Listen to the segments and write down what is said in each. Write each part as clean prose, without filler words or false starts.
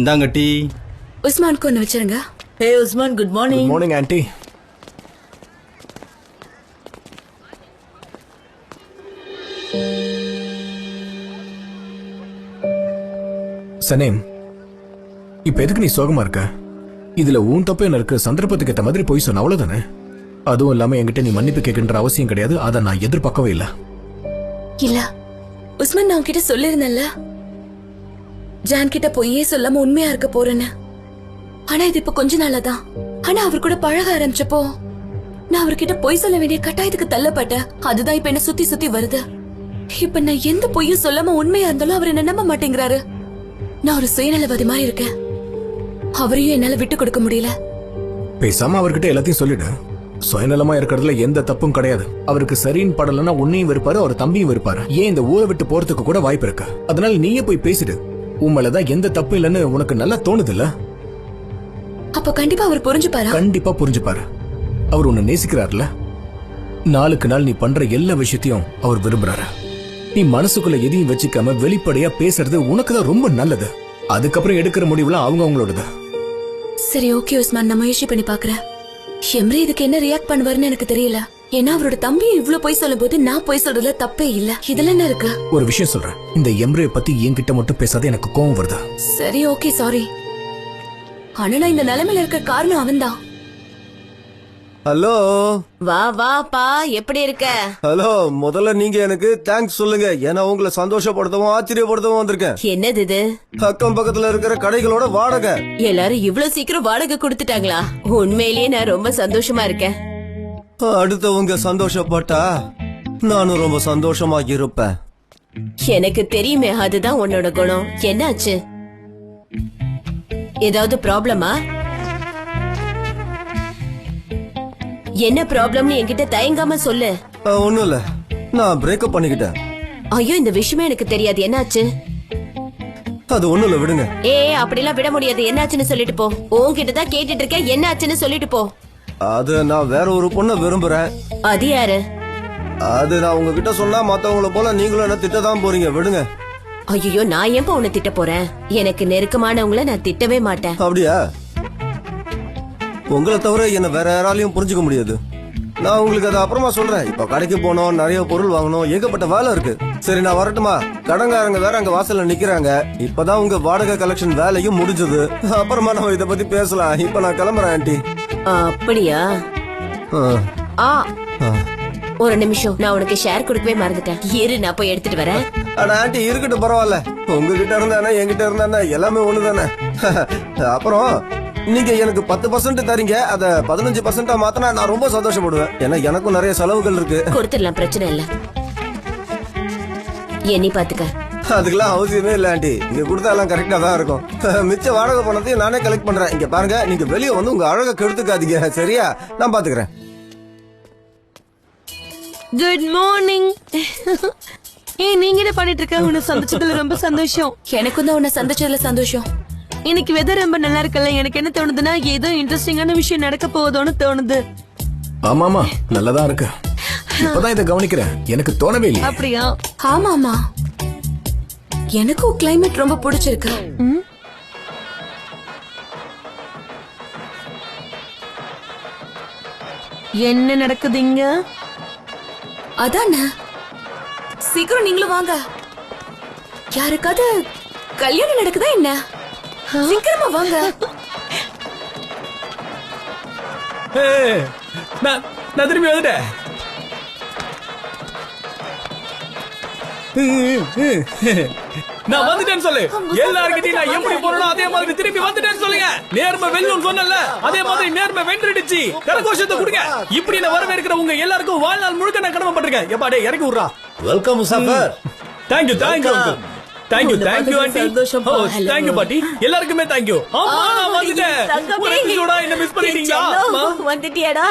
இந்தாங்க டீ. உஸ்மானுக்கு ஒன்று வச்சிருங்க. Hey Usman, good morning. Good morning aunty. சனேம், இப்ப எதுக்கு நீ சோகமா இருக்க? இதுல உன் தப்பு என்ன இருக்கு? சந்தர்ப்பத்துக்கு ஏத்த மாதிரி போய் சொன்ன, அவ்வளவுதானே. அதுவும் இல்லாம என்கிட்ட நீ மன்னிப்பு கேட்கின்ற அவசியம் கிடையாது. அதை நான் எதிர்பார்க்கவே இல்ல. இல்ல உஸ்மான், நான் உன்கிட்ட சொல்லிருந்தேன்ல, ஜான் கிட்ட பொய்யே சொல்லாம உண்மையா இருக்க போறேன்னு. ஆனா இது இப்ப கொஞ்ச நாளாதான். ஆனா அவர் கூட பழக ஆரம்பிச்சப்போ நான் அவர்கிட்ட பொய் சொல்ல வேண்டிய கட்டாயத்துக்கு தள்ளப்பட்டேன். அதுதான் இப்ப என்ன சுத்தி சுத்தி வருது. இப்ப நான் எந்த பொய்யும் சொல்லாம உண்மையா இருந்தாலும் அவர் என்ன நம்ப மாட்டேங்கிறாரு. நான் ஒரு சுயநலவாதி மாதிரி இருக்கேன். அவரையும் என்னால விட்டு கொடுக்க முடியல. பேசாம அவர்கிட்ட எல்லாத்தையும் சொல்லிடு. சுயநலமா இருக்கிறதுல எந்த தப்பும் கிடையாது. அவருக்கு சரின்னு படலன்னா உன்னையும் வெறுப்பாரு, அவர் தம்பியும் வெறுப்பாரு. ஏன் இந்த ஊரை விட்டு போறதுக்கு கூட வாய்ப்பு இருக்கு. அதனால நீயே போய் பேசிடு. உண்மையிலதான் எந்த தப்பு இல்லைன்னு உனக்கு நல்லா தோணுது இல்ல? அப்ப கண்டிப்பா அவர் புரிஞ்சுப்பாரா? கண்டிப்பா புரிஞ்சுப்பாரு. அவர் உன்னை நேசிக்கிறாருல. நாளுக்கு நாள் நீ பண்ற எல்லா விஷயத்தையும் அவர் விரும்புறாரு. நீ மனசுக்குள்ள எதையும் வச்சுக்காம வெளிப்படையா பேசுறது உனக்குதான் ரொம்ப நல்லது. அதுக்கப்புறம் எடுக்கிற முடிவுலாம் அவங்களோடது. சரி, ஓகே உஸ்மான், நான் முயற்சி பண்ணி பாக்குறேன். எம்ரி இதுக்கு என்ன ரியாக்ட் பண்ணுவாருன்னு எனக்கு தெரியல. ஏன்னா அவரோட தம்பியை இவ்ளோ பொய் சொல்லும் போது நான் பொய் சொல்றதுல தப்பே இல்ல. இதுல என்ன இருக்கு? ஒரு விஷயம் சொல்றேன், இந்த எம்ரே பத்தி என்கிட்ட மட்டும் பேசாத, எனக்கு கோவம் வருது. சரி, ஓகே, சாரி. ஆனா நான் இந்த நிலைமையில இருக்க காரணம் அவன்தான். ஹலோ. வா வாப்பா, எப்படி இருக்க? ஹலோ, முதல்ல நீங்க எனக்கு தேங்க்ஸ் சொல்லுங்க. ஏன்னா உங்களை சந்தோஷப்படுத்தவும் ஆச்சரியப்படுத்தவும் வந்திருக்கேன். என்னது இது? அக்கம் பக்கத்துல இருக்கிற கடைகளோட வாடகை. எல்லாரும் இவ்வளவு சீக்கிரம் வாடகை கொடுத்துட்டாங்களா? உண்மையிலேயே நான் ரொம்ப சந்தோஷமா இருக்கேன். அடுத்தவங்க சந்தோஷப்பட்டா நானும் ரொம்ப சந்தோஷமா இருப்பேன். எனக்கு தெரியுமே, அதுதான் உன்னோட குணம். என்னாச்சு? ஏதாவது ப்ராப்ளமா? என்ன ப்ராப்ளம்னு என்கிட்ட தயங்காம சொல்லு. ஒண்ணும் இல்ல, நான் பிரேக்கப் பண்ணிக்கிட்டேன். ஐயோ, இந்த விஷயமே எனக்கு தெரியாது. என்னாச்சு? அது ஒண்ணும் இல்ல, விடுங்க. அப்படிலாம் விட முடியாது. என்னாச்சுன்னு சொல்லிட்டு போ. உன்கிட்ட தான் கேட்டுட்டு இருக்கேன். என்னாச்சுன்னு சொல்லிட்டு போ. அது நான் வேற ஒரு பொண்ணை விரும்புறேன். அது யாரு? அது நான் உங்ககிட்ட சொன்னா மத்தவங்கள போல நீங்களும் என்ன திட்டதான் போறீங்க. விடுங்க. ஐயோ, நான் ஏன்பா உன்னை திட்ட போறேன்? எனக்கு நெருக்கமானவங்கள நான் திட்டவே மாட்டேன். அப்படியா? உங்களை தவிர என்ன வேற யாராலையும் புரிஞ்சுக்க முடியாது. நான் உங்களுக்கு அதை அப்புறமா சொல்றேன். இப்ப கடைக்கு போனோம், நிறைய பொருள் வாங்கணும், ஏகப்பட்ட வேலை இருக்கு. சரி, நான் வரட்டுமா? கடங்காரங்க வேற அங்க வாசல்ல நிக்கிறாங்க. இப்பதான் உங்க வாடகை கலெக்ஷன் வேலையும் முடிஞ்சது. அப்புறமா நம்ம இத பத்தி பேசலாம். இப்ப நான் கிளம்புறேன் ஆண்டி. அப்படியா? ஒரு நிமிஷம், நான் உனக்கு ஷேர் கொடுக்கவே மறந்துட்டேன். இரு, நான் போய் எடுத்துட்டு வரேன். ஆனா ஆண்டி இருக்கட்டும், பரவாயில்ல. உங்ககிட்ட இருந்தானே என்கிட்ட இருந்தானே எல்லாமே ஒண்ணுதானே. அப்புறம் நீங்க எனக்கு 10% தரீங்க, அத 15% மாத்தினா நான் ரொம்ப சந்தோஷப்படுவேன். ஏன்னா எனக்கும் நிறைய செலவுகள் இருக்கு. கொடுத்துடலாம், பிரச்சனை இல்ல. எண்ணி பாத்துக்க. அதுக்கெல்லாம் அவசியமே இல்ல ஆண்டி. நீங்க கொடுத்தா எல்லாம் கரெக்டா தான் இருக்கும். மிச்ச வாடகை பணத்தையும் நானே கலெக்ட் பண்றேன். இங்க பாருங்க, நீங்க வெளியே வந்து உங்க அழகை கெடுத்துக்காதீங்க, சரியா? நான் பாத்துக்கிறேன். Good morning. நீங்க என்ன பண்ணிட்டு இருக்க? உன்னை சந்திச்சதுல ரொம்ப சந்தோஷம். எனக்கும் தான் உன்னை சந்திச்சதுல சந்தோஷம். இன்னைக்கு வெதர் ரொம்ப நல்லா இருக்குல்ல? எனக்கு என்ன தோணுதுன்னா, ஏதோ இன்ட்ரெஸ்டிங்கான விஷயம் நடக்க போகுதோன்னு தோணுது. ஆமாமா, நல்லதா இருக்கு. இப்பதான் இதை கவனிக்கிறேன், எனக்கு தோணவே இல்லை. அப்படியா? ஆமாமா, எனக்கும் கிளைமேட் ரொம்ப பிடிச்சிருக்கு. என்ன நடக்குதுங்க? அதானே, சீக்கிரம் நீங்களும் வாங்க. யாருக்காவது கல்யாணம் நடக்குதா என்ன? சீக்கிரமா வாங்க. நான் திரும்பி வந்துட்டேன். நான் வந்துட்டேன்னு சொல்லு. எல்லார்கிட்டயும் நான் எப்படி போறேனோ அதே மாதிரி திரும்பி வந்துட்டேன்னு சொல்லுங்க. நேர்மை வெல்லும் சொன்னல, அதே மாதிரி நேர்மை வென்றுடுச்சு. கரகோஷத்தை கொடுங்க. இப்படி நான் வரவேற்கிற உங்க எல்லாருக்கும் வாழ்நாள் முழுக்க நான் கடமைப்பட்டிருக்கேன். எப்பா டேய், இறக்கி விடுறா. Welcome Muzaffar. Thank you thank you thank you thank you aunty. Thank you பாட்டி. எல்லாருக்குமே தேங்க்யூ. ஆமா, நான் வந்துட்டேன். உனக்குடா என்ன மிஸ் பண்ணிட்டீங்களா? வந்துட்டியாடா?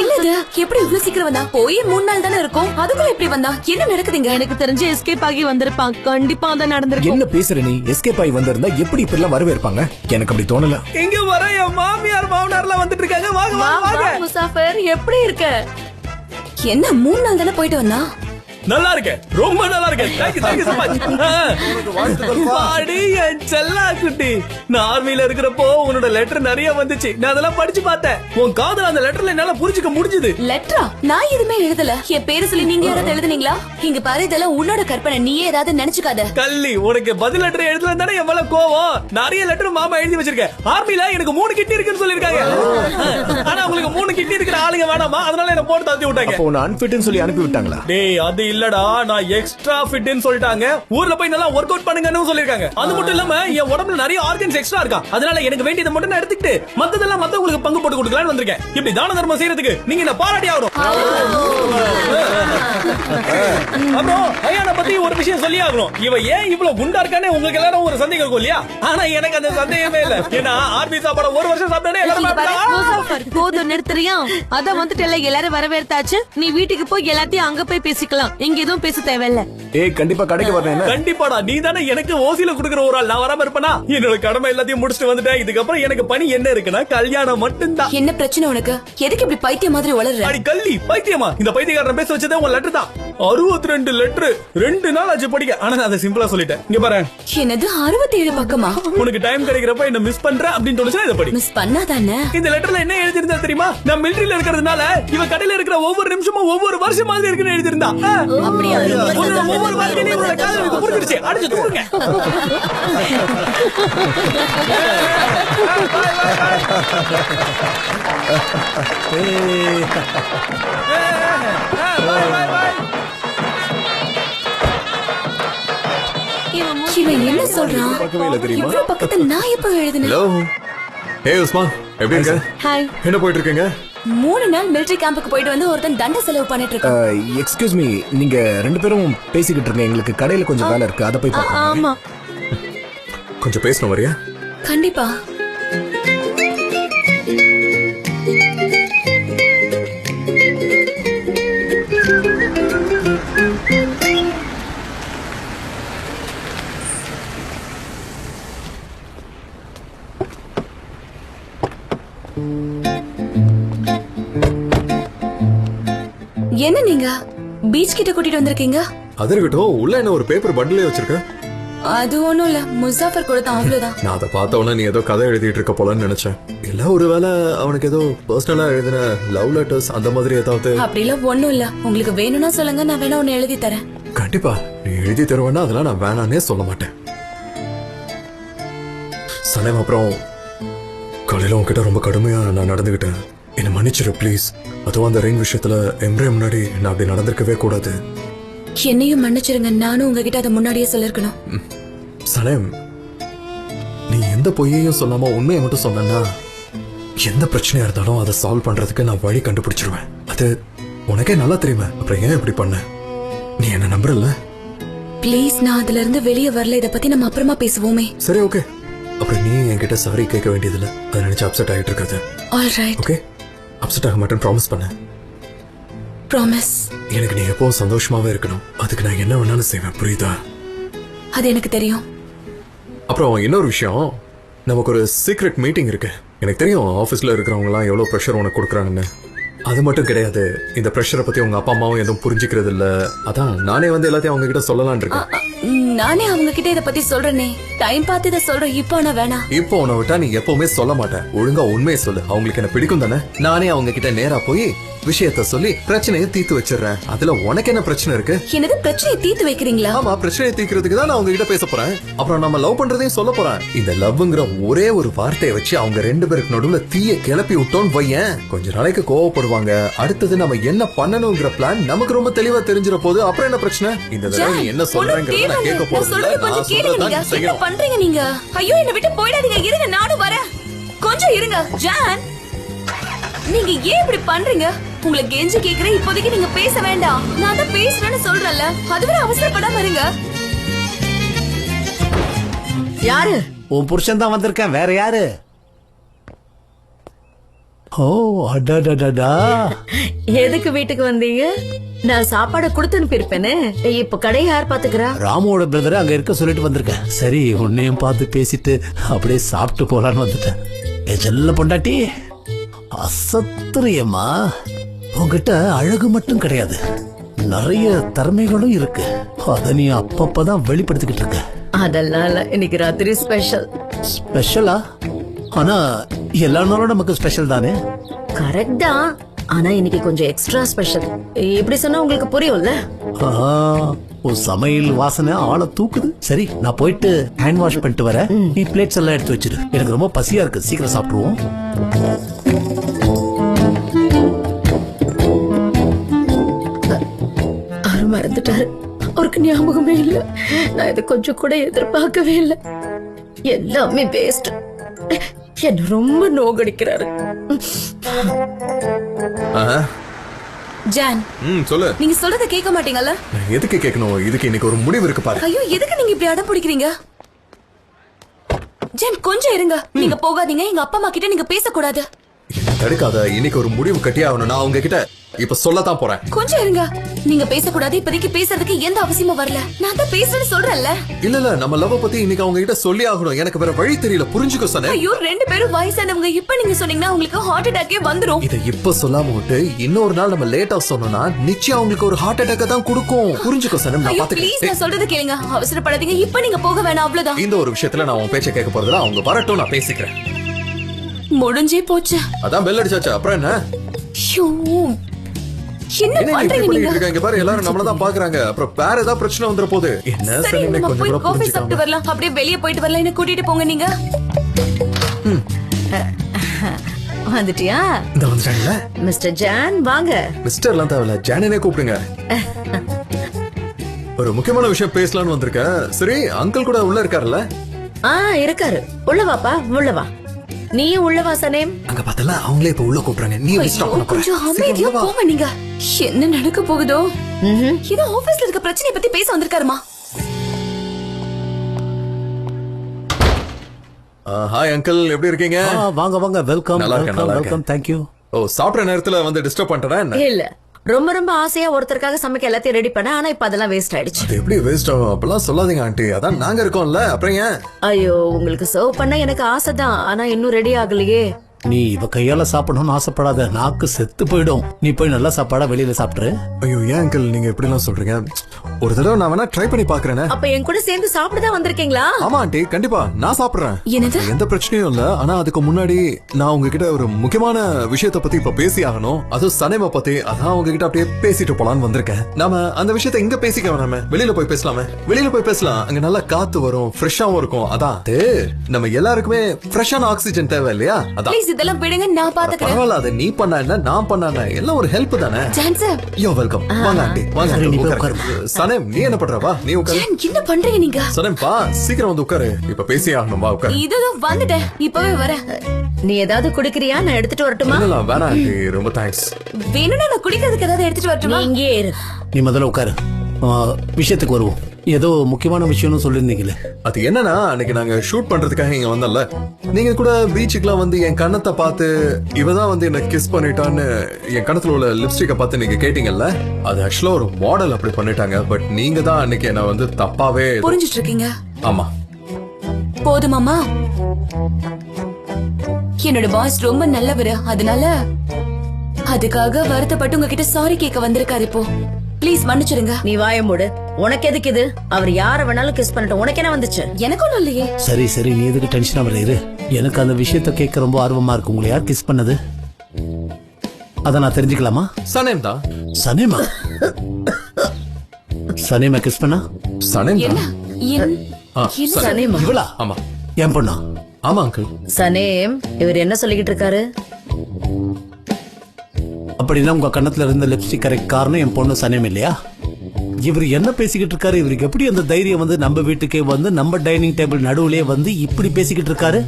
என்னது, எப்படி இவ்வளவு சீக்கிரம் வந்தா? போய் 3 நாள் தானே இருக்கும், அதுக்குள்ள எப்படி வந்தா? என்ன நடக்குதுங்க? எனக்கு தெரிஞ்சு எஸ்கேப் ஆகி வந்திருப்பான். கண்டிப்பா அதான் நடந்திருக்கும். என்ன பேசுற நீ? எஸ்கேப் ஆகி வந்திருந்தா எப்படி இப்படி எல்லாம் வரவேற்பாங்க? எனக்கு அப்படி தோணல. எங்க வர என் மாமியார் மாமனார்லாம் வந்துட்டு இருக்காங்க. வாங்க வாங்க. முசாஃபர், எப்படி இருக்க? என்ன 3 நாள் தானே போயிட்டு வந்தா? நல்லா இருக்கேன், ரொம்ப நல்லா இருக்கேன். Thank you so much. பாடி என் செல்லா குட்டி, நான் ஆர்மில இருக்கிறப்போ உன்னோட லெட்டர் நிறைய வந்துச்சு. நான் அதெல்லாம் படிச்சு பார்த்தேன். உன் காதல் அந்த லெட்டர்ல என்னால புரிஞ்சுக்க முடிஞ்சது. லெட்டரா? நான் எதுவுமே எழுதல. என் பேரு சொல்லி நீங்க யாராவது எழுதுனீங்களா? இங்க பாரு, இதெல்லாம் உன்னோட கற்பனை, நீயே ஏதாவது நினைச்சுக்காத. கள்ளி, உனக்கு பதில் லெட்டர் எழுதல தானே என் மேல கோவம். நிறைய லெட்டர் மாமா எழுதி வச்சிருக்கேன். ஆர்மில எனக்கு 3 கிட்டி இருக்குன்னு சொல்லிருக்காங்க. ஆனா உங்களுக்கு 3 கிட்டி இருக்கிற ஆளுங்க வேணாமா, அதனால என்ன போட்டு தள்ளி விட்டாங்க. அப்போ உன்னை அன்ஃபிட்னு சொல்லி அனுப்பி விட்டாங்களா? டேய், அது இல்லடா, நான் எக்ஸ்ட்ரா ஃபிட்னு சொல்லிட்டாங்க. ஊர்ல போய் நல்லா ஒர்க் அவுட் பண்ணுங்கன்னு சொல்லிருக்காங்க. அது மட்டும் இல்லாம என் உடம்புல நிறைய ஆர்கன்ஸ் எக்ஸ்ட்ரா இருக்கா, அதனால எனக்கு வேண்டியதை மட்டும் நான் எடுத்துக்கிட்டு மத்ததெல்லாம் மத்தவங்களுக்கு பங்கு போட்டு கொடுக்கலாம்னு வந்திருக்கேன். இப்படி தான தர்மம் செய்யறதுக்கு நீங்க என்ன பாராட்டி ஆகணும். அப்புறம் ஐயானை பத்தி ஒரு விஷயம் சொல்லி ஆகணும். இவ ஏன் இவ்வளவு குண்டா இருக்கானே உங்களுக்கு எல்லாரும் ஒரு சந்தேகம் இருக்கும் இல்லையா? ஆனா எனக்கு அந்த சந்தேகமே இல்ல. ஏன்னா ஆர்மி சாப்பாடு 1 வருஷம் சாப்பிட்டானே எல்லாரும் போதும், நிறுத்துறியா? அதான் வந்துட்டல, எல்லாரும் வரவேற்றாச்சு. நீ வீட்டுக்கு போய் எல்லாத்தையும் அங்க போய் பேசிக்கலாம். இங்க எதுவும் பேச தேவையில்ல. ஏய், கண்டிப்பா கடைக்கு வரேன். கண்டிப்பாடா, நீ தானே எனக்கு ஓசில குடுக்குற ஒரு ஆள். நான் வராம இருப்பேனா? என்னோட கடமை எல்லாத்தையும் முடிச்சுட்டு வந்துட்டேன். இதுக்கப்புறம் எனக்கு பணி என்ன இருக்குன்னா கல்யாணம் மட்டும்தான். என்ன பிரச்சனை உனக்கு? எதுக்கு இப்படி பைத்தியம் மாதிரி வளர்ற? அடி கள்ளி, பைத்தியமா? இந்த பைத்தியக்காரன் பேச வச்சதே உன் லெட்டர் தான். 62 லெட்டர் 2 நாள் ஆச்சு படிக்க. ஆனா நான் அதை சிம்பிளா சொல்லிட்டேன். இங்க பாரு, என்னது 67 பக்கமா? உனக்கு டைம் கிடைக்கிறப்ப என்ன மிஸ் பண்ற அப்படின்னு தோணுச்சா இதை படி. மிஸ் பண்ணாதானே? இந்த லெட்டர்ல என்ன எழுதிருந்தா தெரியுமா? நான் மிலிட்டரியில இருக்கிறதுனால இவ கடையில இருக்கிற ஒவ்வொரு நிமிஷமும் ஒவ்வொரு வருஷம் மாதிரி இருக்குன்னு எழுதிருந்தா. அப்படியா? ஒவ்வொரு வாழ்க்கையிலும் உங்களோட காதல் எனக்கு புரிஞ்சிருச்சு. அடிச்சு தூக்குங்க. இவன் என்ன சொல்றான்? பார்க்கவே இல்ல தெரியுமா? இவ்வளவு பக்கத்தை நான் எப்ப எழுதினேன்? ஹலோ, ஹே உஸ்மான், எப்படி இருக்க? ஹாய். என்ன போயிட்டு இருக்கீங்க? 3 நாள் மிலிட்டரி கேம்புக்கு போயிட்டு வந்து ஒருத்தன் தண்ட செலவு பண்ணிட்டு இருக்கான். எக்ஸ்கியூஸ் மீ, நீங்க 2 பேரும் பேசிக்கிட்டு இருங்க. எங்களுக்கு கடையில கொஞ்சம் வேலை இருக்கு, அதை போய் பார்க்கணும். ஆமா, கொஞ்சம் பேசணும் வரியா? கண்டிப்பா. என்ன நீங்க பீச் கிட்ட கூட்டிட்டு வந்திருக்கீங்க? அது இருக்கட்டும், உள்ள என்ன ஒரு பேப்பர் பண்டிலே வச்சிருக்க? அது ஒண்ணும் இல்ல, முசாஃபர் கொடுத்தான், அவ்வளவுதான். நான் அதை பார்த்த உடனே நீ ஏதோ கதை எழுதிட்டு இருக்க போலன்னு நினைச்சேன். இல்ல ஒருவேளை அவனுக்கு ஏதோ பர்சனலா எழுதின லவ் லெட்டர்ஸ் அந்த மாதிரி ஏதாவது? அப்படிலாம் ஒண்ணும் இல்ல. உங்களுக்கு வேணும்னா சொல்லுங்க, நான் வேணா ஒன்னு எழுதி தரேன். கண்டிப்பா நீ எழுதி தருவேன்னா அதெல்லாம் நான் வேணானே சொல்ல மாட்டேன். சனேம், அப்புறம் காலையில உன்கிட்ட ரொம்ப கடுமையா நான் நடந்துகிட்டேன். என்ன மன்னிச்சிரு ப்ளீஸ். அதுவும் அந்த ரிங் விஷயத்துல எம்ரே முன்னாடி நான் அப்படி நடந்திருக்கவே கூடாது. என்னையும் மன்னிச்சிருங்க, நானும் உங்ககிட்ட அதை முன்னாடியே சொல்லிருக்கணும். சனேம், நீ எந்த பொய்யையும் சொல்லாம உண்மையை மட்டும் சொன்னா எந்த பிரச்சனையா இருந்தாலும் அதை சால்வ் பண்றதுக்கு நான் வழி கண்டுபிடிச்சிருவேன். அது உனக்கே நல்லா தெரியுமே, அப்புறம் ஏன் இப்படி பண்ண? நீ என்ன நம்புறல? ப்ளீஸ், நான் அதுல இருந்து வெளியே வரல. இத பத்தி நம்ம அப்புறமா பேசுவோமே. சரி, ஓகே. அப்புறம் நீ என்கிட்ட சாரி கேட்க வேண்டியதில்லை. அதை நினைச்சு அப்செட் ஆகிட்டு இருக்காது. All right. ஓகே, அப்செட் ஆக மாட்டேன்னு ப்ராமிஸ் பண்ண. ப்ராமிஸ். எனக்கு நீ எப்பவும் சந்தோஷமாவே இருக்கணும். அதுக்கு நான் என்ன வேணாலும் செய்வேன், புரியுதா? அது எனக்கு தெரியும். அப்புறம் இன்னொரு விஷயம், நமக்கு ஒரு சீக்ரெட் மீட்டிங் இருக்கு. எனக்கு தெரியும் ஆபீஸ்ல இருக்கிறவங்க எல்லாம் எவ்வளவு ப்ரெஷர் உனக்கு கொடுக்குறாங்கன்னு. அது மட்டும் கிடையாது, இந்த ப்ரெஷரை பத்தி உங்க அப்பா அம்மாவும் எதுவும் புரிஞ்சுக்கிறது இல்ல. அதான் நானே வந்து எல்லாத்தையும் அவங்க கிட்ட சொல்லலாம்னு இருக்கேன். நானே அவங்க கிட்ட இத பத்தி சொல்றேனே. டைம் பார்த்து இத சொல்றேன். இப்போ நான் வேணா. இப்போ உன்னை விட்டா நீ எப்பவுமே சொல்ல மாட்டேன். ஒழுங்கா உண்மையை சொல்லு. அவங்களுக்கு என்ன பிடிக்கும் தானே? நானே அவங்க கிட்ட நேரா போய் விஷயத்த சொல்லி பிரச்சனையை தீர்த்து வச்சிடுறேன். அதுல உனக்கு என்ன பிரச்சனை இருக்கு? என்னது பிரச்சனையை தீர்த்து வைக்கிறீங்களா? ஆமா, பிரச்சனையை தீர்க்கிறதுக்கு தான் நான் அவங்க கிட்ட பேச போறேன். அப்புறம் நம்ம லவ் பண்றதையும் சொல்ல போறேன். இந்த லவ்ங்கிற ஒரே ஒரு வார்த்தையை வச்சு அவங்க 2 பேருக்கு நடுவுல தீய கிளப்பி விட்டோன்னு வையேன், கொஞ்ச நாளைக்கு கோவப்படுவாங்க. அடுத்தது நம்ம என்ன பண்ணணுங்கிற பிளான் நமக்கு ரொம்ப தெளிவா தெரிஞ்சிட போது. அப்புறம் என்ன பிரச்சனை? இந்த தடவை நீ என்ன சொல்றேங்கிறத நான் கேட்க போறது இல்ல. நான் சொல்றதான் என்ன செய்யணும். பண்றீங்க நீங்க? ஐயோ, என்ன விட்டு போயிடாதீங்க. இருங்க, நானும் வரேன். கொஞ்சம் இருங்க. ஜான், நீங்க ஏன் இப்படி பண்றீங்க? உங்களை கெஞ்சி கேக்குறேன், இப்போதைக்கு நீங்க பேச வேண்டாம். நான் தான் பேசுறேன்னு சொல்றேன்ல, அதுவரை அவசரப்படாம இருங்க. யாரு? உன் புருஷன் தான் வந்திருக்கேன், வேற யாரு? ஓ, அடடடடா. எதுக்கு வீட்டுக்கு வந்தீங்க? நான் சாப்பாடு கொடுத்து அனுப்பியிருப்பேனே. இப்ப கடையை யார் பாத்துக்கிறா? ராமுவோட பிரதர் அங்க இருக்க சொல்லிட்டு வந்திருக்கேன். சரி, உன்னையும் பார்த்து பேசிட்டு அப்படியே சாப்பிட்டு போலான்னு வந்துட்டேன். என் செல்ல பொண்டாட்டி, அசத்துறியம்மா. உங்ககிட்ட அழகு மட்டும் கிடையாது, நிறைய திறமைகளும் இருக்கு. அத நீ அப்பப்பதான் வெளிப்படுத்திக்கிட்டு இருக்க. அதெல்லாம் இன்னைக்கு ராத்திரி ஸ்பெஷல். ஸ்பெஷலா? ஆனா எல்லா நாளும் நமக்கு ஸ்பெஷல் தானே. கரெக்ட் தான், ஆனா இன்னைக்கு கொஞ்சம் எக்ஸ்ட்ரா ஸ்பெஷல். இப்படி சொன்னா உங்களுக்கு புரியும்ல? ஒரு சமையல் வாசனை ஆளை தூக்குது. சரி, நான் போயிட்டு ஹேண்ட் வாஷ் பண்ணிட்டு வரேன். நீ பிளேட்ஸ் எல்லாம் எடுத்து வச்சிரு. எனக்கு ரொம்ப பசியா இருக்கு, சீக்கிரம் சாப்பிடுவோம். அவரு மறந்துட்டாரு, அவருக்கு ஞாபகமே இல்ல. நான் இதை கொஞ்சம் கூட எதிர்பார்க்கவே இல்லை. எல்லாமே வேஸ்ட். என்ன ரொம்ப நோகடிக்கிறாரு. ஜான், சொல்லு. நீங்க சொல்றத கேட்க மாட்டீங்கல்ல? எதுக்கு கேட்கணும்? இதுக்கு இன்னைக்கு ஒரு முடிவு இருக்கு பாரு. ஐயோ, எதுக்கு நீங்க இப்படி அடம் பிடிக்கிறீங்க? ஜான், கொஞ்சம் இருங்க. நீங்க போகாதீங்க. எங்க அப்பா அம்மா கிட்ட நீங்க பேசக்கூடாது. தடுக்காத. இன்னைக்கு ஒரு முடிவு கட்டி ஆகணும். நான் அவங்க கிட்ட இப்ப சொல்லத்தான் போறேன். கொஞ்சம் இருங்க. நீங்க பேசக்கூடாது. இப்போதைக்கு பேசுறதுக்கு எந்த அவசியமும் வரல. நான் தான் பேசுறேன்னு சொல்றேன்ல. இல்ல நம்ம லவ் பத்தி இன்னைக்கு அவங்க கிட்ட சொல்லி ஆகணும். எனக்கு வேற வழி தெரியல. புரிஞ்சுக்கோ சொன்னேன். ஐயோ, 2 பேரும் வயசானவங்க. இப்ப நீங்க சொன்னீங்கன்னா உங்களுக்கு ஹார்ட் அட்டாக்கே வந்துரும். இத இப்ப சொல்லாம விட்டு இன்னொரு நாள் நம்ம லேட்டா சொன்னோம்னா நிச்சயம் அவங்களுக்கு ஒரு ஹார்ட் அட்டாக் தான் கொடுக்கும். புரிஞ்சுக்கோ சொன்னேன். நான் ஐயோ, பாத்துக்கிறேன். ப்ளீஸ், நான் சொல்றத கேளுங்க. அவசரப்படாதீங்க. இப்ப நீங்க போக வேணாம், அவ்வளவுதான். இந்த ஒரு விஷயத்துல நான் உன் பேச்ச கேட்க போறதுல அவங்க வரட்டும், நான் பேசிக்கிறேன். முடிஞ்சே போச்சு. அதான் பெல் அடிச்சாச்சு. அப்புறம் என்ன? ஐயோ, என்ன என்ன இப்படி பண்றீங்க பண்ணிட்டு நீங்க? இருக்காங்க பாரு. எல்லாரும் நம்மள தான் பாக்குறாங்க. அப்புறம் வேற ஏதாவது பிரச்சனை வந்துற போகுது. என்ன சரி, சரி, நம்ம கொஞ்சம் போய் கூட காஃபி சாப்பிட்டு புரிஞ்சுக்காம. வரலாம். அப்படியே வெளிய போயிட்டு வரலாம். என்ன கூட்டிட்டு போங்க நீங்க. வந்துட்டியா இந்த வந்துட்டாங்கல்ல. Mister John? வாங்க. மிஸ்டர்லாம் தேவையில்ல, ஜானினே கூப்பிடுங்க. ஒரு முக்கியமான விஷயம் பேசலாம்னு வந்திருக்கேன். சரி, அங்கிள் கூட உள்ள இருக்காருல்ல? இருக்காரு. உள்ள வாப்பா, உள்ள வா. நீயும் உள்ள வா சனேம். அங்க பார்த்தல அவங்களே இப்ப உள்ள கூப்பிடுறாங்க. நீ ஐயோ, ஸ்டாப் பண்ண போற. கொஞ்சம் அமைதியா போங்க நீங்க. என்ன நடக்க போகுதோ? இது ஆபீஸ்ல இருக்க பிரச்சனை பத்தி பேச வந்திருக்காருமா? ஹாய் அங்கிள், எப்படி இருக்கீங்க? வாங்க வாங்க. வெல்கம். நல்லா இருக்கேன், நல்லா இருக்கேன். வெல்கம். தேங்க்யூ. ஓ, சாப்பிட்ற நேரத்துல வந்து டிஸ்டர்ப் பண்றேன். இல்ல, ரொம்ப ரொம்ப ஆசையா ஒருத்தருக்காக சமைக்க எல்லாத்தையும் ரெடி பண்ண. ஆனா இப்ப அதெல்லாம் வேஸ்ட் ஆயிடுச்சு. அது எப்படி வேஸ்ட் ஆகும்? அப்பெல்லாம் சொல்லாதீங்க ஆண்டி. அதான் நாங்க இருக்கோம்ல. அப்புறம் ஏன்? ஐயோ, உங்களுக்கு சர்வ் பண்ண எனக்கு ஆசைதான், ஆனா இன்னும் ரெடி ஆகலையே. நீ இவ கையால சாப்பிடணும்னு ஆசைப்படாத. நாக்கு செத்து போயிடும். நீ போய் நல்லா சாப்பாடா வெளியில சாப்பிட்டுரு. ஐயோ, ஏன் அங்கிள் நீங்க எப்படி எல்லாம் சொல்றீங்க? ஒரு தடவை நான் வேணா ட்ரை பண்ணி பாக்குறேனே. அப்ப என் கூட சேர்ந்து சாப்பிடதான் வந்திருக்கீங்களா? ஆமா ஆண்டி, கண்டிப்பா நான் சாப்பிடுறேன். என்னது? எந்த பிரச்சனையும் இல்ல. ஆனா அதுக்கு முன்னாடி நான் உங்ககிட்ட ஒரு முக்கியமான விஷயத்தை பத்தி இப்ப பேசி ஆகணும். அதுவும் சனேம பத்தி. அதான் உங்ககிட்ட அப்படியே பேசிட்டு போலான்னு வந்திருக்கேன். நாம அந்த விஷயத்தை இங்க பேசிக்க வேணாமே, வெளியில போய் பேசலாமே. வெளியில போய் பேசலாம். அங்க நல்லா காத்து வரும், ஃப்ரெஷ்ஷாவும் இருக்கும். அதான் நம்ம எல்லாருக்குமே ஃப்ரெஷ்ஷான ஆக்சிஜன் தேவை இல்லையா? அதான். ப்ளீஸ் இதெல்லாம் விடுங்க, நான் பாத்துக்கிறேன். பரவாயில்ல, அதை நீ பண்ண என்ன, நான் பண்ண என்ன, எல்லாம் ஒரு ஹெல்ப் தானே. John sir. Yo welcome. வாங்க ஆண்டி, வாங்க. சரி, நீ போய் உட்காரு. சனேம், நீ என்ன பண்ற? வா, நீ உட்காரு. ஜான், என்ன பண்றீங்க நீங்க? சனேம் பா, சீக்கிரம் வந்து உட்காரு. இப்ப பேசி ஆகணும். வா உட்காரு. இதோ வந்துட்டேன், இப்பவே வரேன். நீ ஏதாவது குடிக்கிறியா? நான் எடுத்துட்டு வரட்டுமா? இல்ல வேணாம் ஆண்டி, ரொம்ப தேங்க்ஸ். வேணும்னா நான் குடிக்கிறதுக்கு ஏதாவது எடுத்துட்டு வரட்டுமா? நீ இங்கே இரு. நீ முதல்ல உட்காரு. விஷயத்துக்கு வருவோம். ஏதோ முக்கியமான விஷயம்னு சொல்லிருந்தீங்களே. அது என்னன்னா, அன்னைக்கு நாங்க ஷூட் பண்றதுக்காக இங்க வந்தோம்ல. நீங்க கூட பீச்சுக்குலாம் வந்து என் கண்ணத்தை பார்த்து இவதான் வந்து என்ன கிஸ் பண்ணிட்டான்னு என் கண்ணத்துல உள்ள லிப்ஸ்டிக்கை பார்த்து நீங்க கேட்டீங்கல்ல. அது ஆக்சுவலா ஒரு மாடல் அப்படி பண்ணிட்டாங்க. பட் நீங்க தான் அன்னைக்கு என்ன வந்து தப்பாவே. புரிஞ்சிட்டு இருக்கீங்க? ஆமா. போதுமாமா? என்னோட பாஸ் ரொம்ப நல்லவரு, அதனால அதுக்காக வருத்தப்பட்டு உங்ககிட்ட சாரி கேட்க வந்திருக்காரு. இப்போ ப்ளீஸ் மன்னிச்சிருங்க. நீ வாய மூடு. உனக்கு எதுக்கு இது? அவர் யார வேணாலும் கிஸ் பண்ணட்டும். உனக்கு என்ன வந்துச்சு? எனக்கு ஒண்ணும் இல்லையே. சரி சரி, நீ எதுக்கு டென்ஷனா வர? இரு, எனக்கு அந்த விஷயத்த கேட்க ரொம்ப ஆர்வமா இருக்கு. உங்களை யார் கிஸ் பண்ணது? அத நான் தெரிஞ்சுக்கலாமா? சனேம் தான். சனேமா? சனேமா கிஸ் பண்ணா? சனேம் என்ன? தான். என்ன? சனேமா? இவளா? ஆமா. என் பொண்ணா? ஆமா அங்கிள். சனேம், இவர் என்ன சொல்லிக்கிட்டு இருக்காரு? அப்படின்னா உங்க கண்ணத்துல இருந்த லிப்ஸ்டிக் கரெக்ட் காரணம் என் பொண்ணு சனேம் இல்லையா? இவர் என்ன பேசிக்கிட்டு இருக்காரு? இவருக்கு எப்படி அந்த தைரியம் வந்து நம்ம வீட்டுக்கே வந்து நம்ம டைனிங் டேபிள் நடுவுலயே வந்து இப்படி பேசிக்கிட்டு இருக்காரு?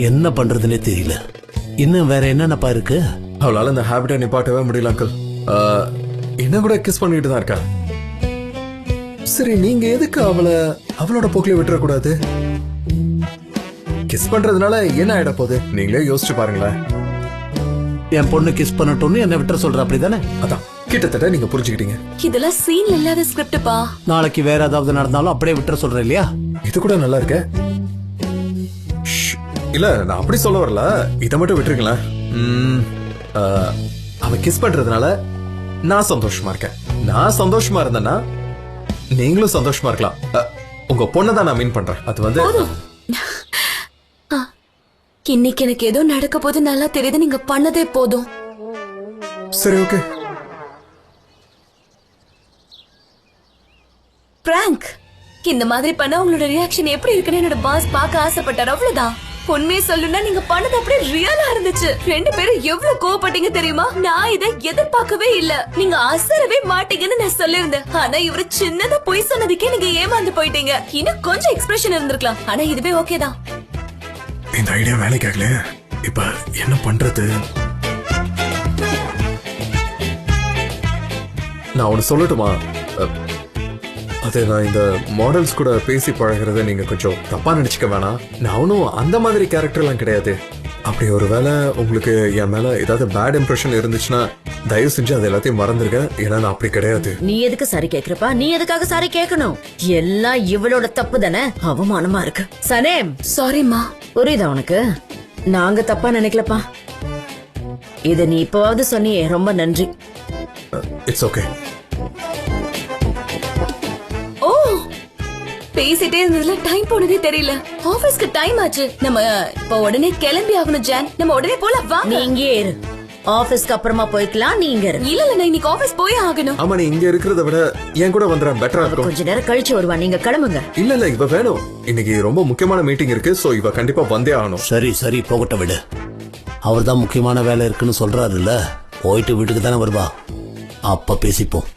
என்ன பண்றதுன்னே தெரியல. இன்னும் வேற என்னென்னப்பா இருக்கு? அவளால இந்த ஹேபிட்டை நிப்பாட்டவே முடியல அங்கிள். என்ன கூட கிஸ் பண்ணிட்டு தான் இருக்கா. சரி, நீங்க எதுக்கு அவளோட போக்கில விட்டுறக்கூடாது? கிஸ் பண்றதுனால என்ன ஆயிட போகுது? நீங்களே யோசிச்சு பாருங்களேன். என் பொண்ணு கிஸ் பண்ணட்டும்னு என்ன விட்டுற சொல்ற, அப்படிதானே? அதான் கிட்டத்தட்ட நீங்க புரிஞ்சுக்கிட்டீங்க. இதெல்லாம் சீன் இல்லாத ஸ்கிரிப்ட்பா. நாளைக்கு வேற ஏதாவது நடந்தாலும் அப்படியே விட்டுற சொல்ற இல்லையா? இது கூட நல்லா இருக்க. இல்ல, நான் அப்படி சொல்ல வரல. இதை மட்டும் விட்டுருங்களேன். அவ கிஸ் பண்றதுனால நான் சந்தோஷமா இருக்கேன். நான் சந்தோஷமா இருந்தேன்னா நீங்களும் சந்தோஷமா இருக்கலாம். உங்க பொண்ணை தான் நான் மீன் பண்றேன். அது வந்து இன்னைக்கு எனக்கு ஏதோ நடக்க போது நல்லா தெரியுது. நீங்க பண்ணதே போதும். சரி ஓகே. பிராங்க் இந்த மாதிரி பண்ண உங்களோட ரியாக்ஷன் எப்படி இருக்குன்னு என்னோட பாஸ் பார்க்க ஆசைப்பட்டார். அவ்வளவுதான். உண்மையை சொல்லுனா நீங்க பண்ணது அப்படியே ரியலா இருந்துச்சு. 2 பேரும் எவ்வளவு கோவப்பட்டீங்க தெரியுமா? நான் இதை எதிர்பார்க்கவே இல்ல. நீங்க அசரவே மாட்டீங்கன்னு நான் சொல்லிருந்தேன். ஆனா இவரு சின்னதா பொய் சொன்னதுக்கே நீங்க ஏமாந்து போயிட்டீங்க. இன்னும் கொஞ்சம் எக்ஸ்பிரஷன் இருந்திருக்கலாம். ஆனா இதுவே ஓகே தான். இந்த ஐடியா வேலைக்கு ஆகல. இப்ப என்ன பண்றது? நான் ஒன்னு சொல்லட்டுமா? அது நான் இந்த மாடல்ஸ் கூட பேசி பழகிறத நீங்க கொஞ்சம் தப்பா நினைச்சுக்க வேணாம். நானும் அந்த மாதிரி கேரக்டர் எல்லாம் கிடையாது. அப்படி ஒரு வேளை உங்களுக்கு என் மேல ஏதாவது பேட் இம்ப்ரெஷன் இருந்துச்சுன்னா தயவு செஞ்சு அது எல்லாத்தையும் மறந்துருங்க. ஏன்னா நான் அப்படி கிடையாது. நீ எதுக்கு சாரி கேக்குறப்பா? நீ எதுக்காக சாரி கேட்கணும்? எல்லாம் இவளோட தப்பு தானே. அவமானமா இருக்கு. சனேம், சாரிம்மா. புரியுதா உனக்கு? நாங்க தப்பா நினைக்கலப்பா. இத நீ இப்பவாவது சொன்னியே, ரொம்ப நன்றி. It's okay. ஓ, பேசிட்டே இருந்ததுல டைம் போனதே தெரியல. ஆபீஸ்க்கு டைம் ஆச்சு. நம்ம இப்ப உடனே கிளம்பி ஆகணும். ஜான், நம்ம உடனே போலாம். வா. நீ இங்கே இரு. ஆபீஸ்க்கு அப்புறமா போய்க்கலாம். நீ இங்க இரு. இல்ல இல்ல, நான் இன்னைக்கு ஆபீஸ் போயே ஆகணும். ஆமா, நீ இங்க இருக்கிறத விட என் கூட வந்துற பெட்டரா இருக்கும். கொஞ்ச நேரம் கழிச்சு வருவா. நீங்க கிளம்புங்க. இல்ல இல்ல, இவ வேணும். இன்னைக்கு ரொம்ப முக்கியமான மீட்டிங் இருக்கு. சோ இவ கண்டிப்பா வந்தே ஆகணும். சரி சரி, போகட்ட விடு. அவர் தான் முக்கியமான வேலை இருக்குன்னு சொல்றாருல்ல. போயிட்டு வீட்டுக்கு தானே வருவா. அப்ப பேசிப்போம்.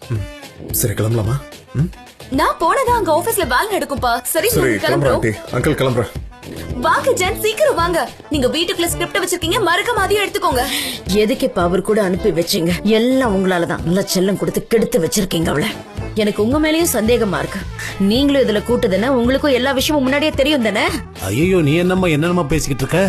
சரி கிளம்பலாமா? நான் போனதா அங்க ஆபீஸ்ல வேலை நடக்கும்பா. சரி சரி நாங்க கிளம்புறேன். கிளம்புறோம். அங்கிள் கிளம்புறேன். வாங்க ஜான், சீக்கிரம் வாங்க. நீங்க வீட்டுக்குள்ள ஸ்கிரிப்ட் வச்சிருக்கீங்க, மறக்காம அதையும் எடுத்துக்கோங்க. எதுக்கு இப்ப அவர் கூட அனுப்பி வச்சீங்க? எல்லாம் உங்களாலதான். நல்ல செல்லம் கொடுத்து கெடுத்து வச்சிருக்கீங்க அவளை. எனக்கு உங்க மேலயும் சந்தேகமா இருக்கு. நீங்களும் இதுல கூட்டுதானே? உங்களுக்கும் எல்லா விஷயமும் முன்னாடியே தெரியும் தானே? ஐயோ, நீ என்னமா பேசிக்கிட்டு இருக்க?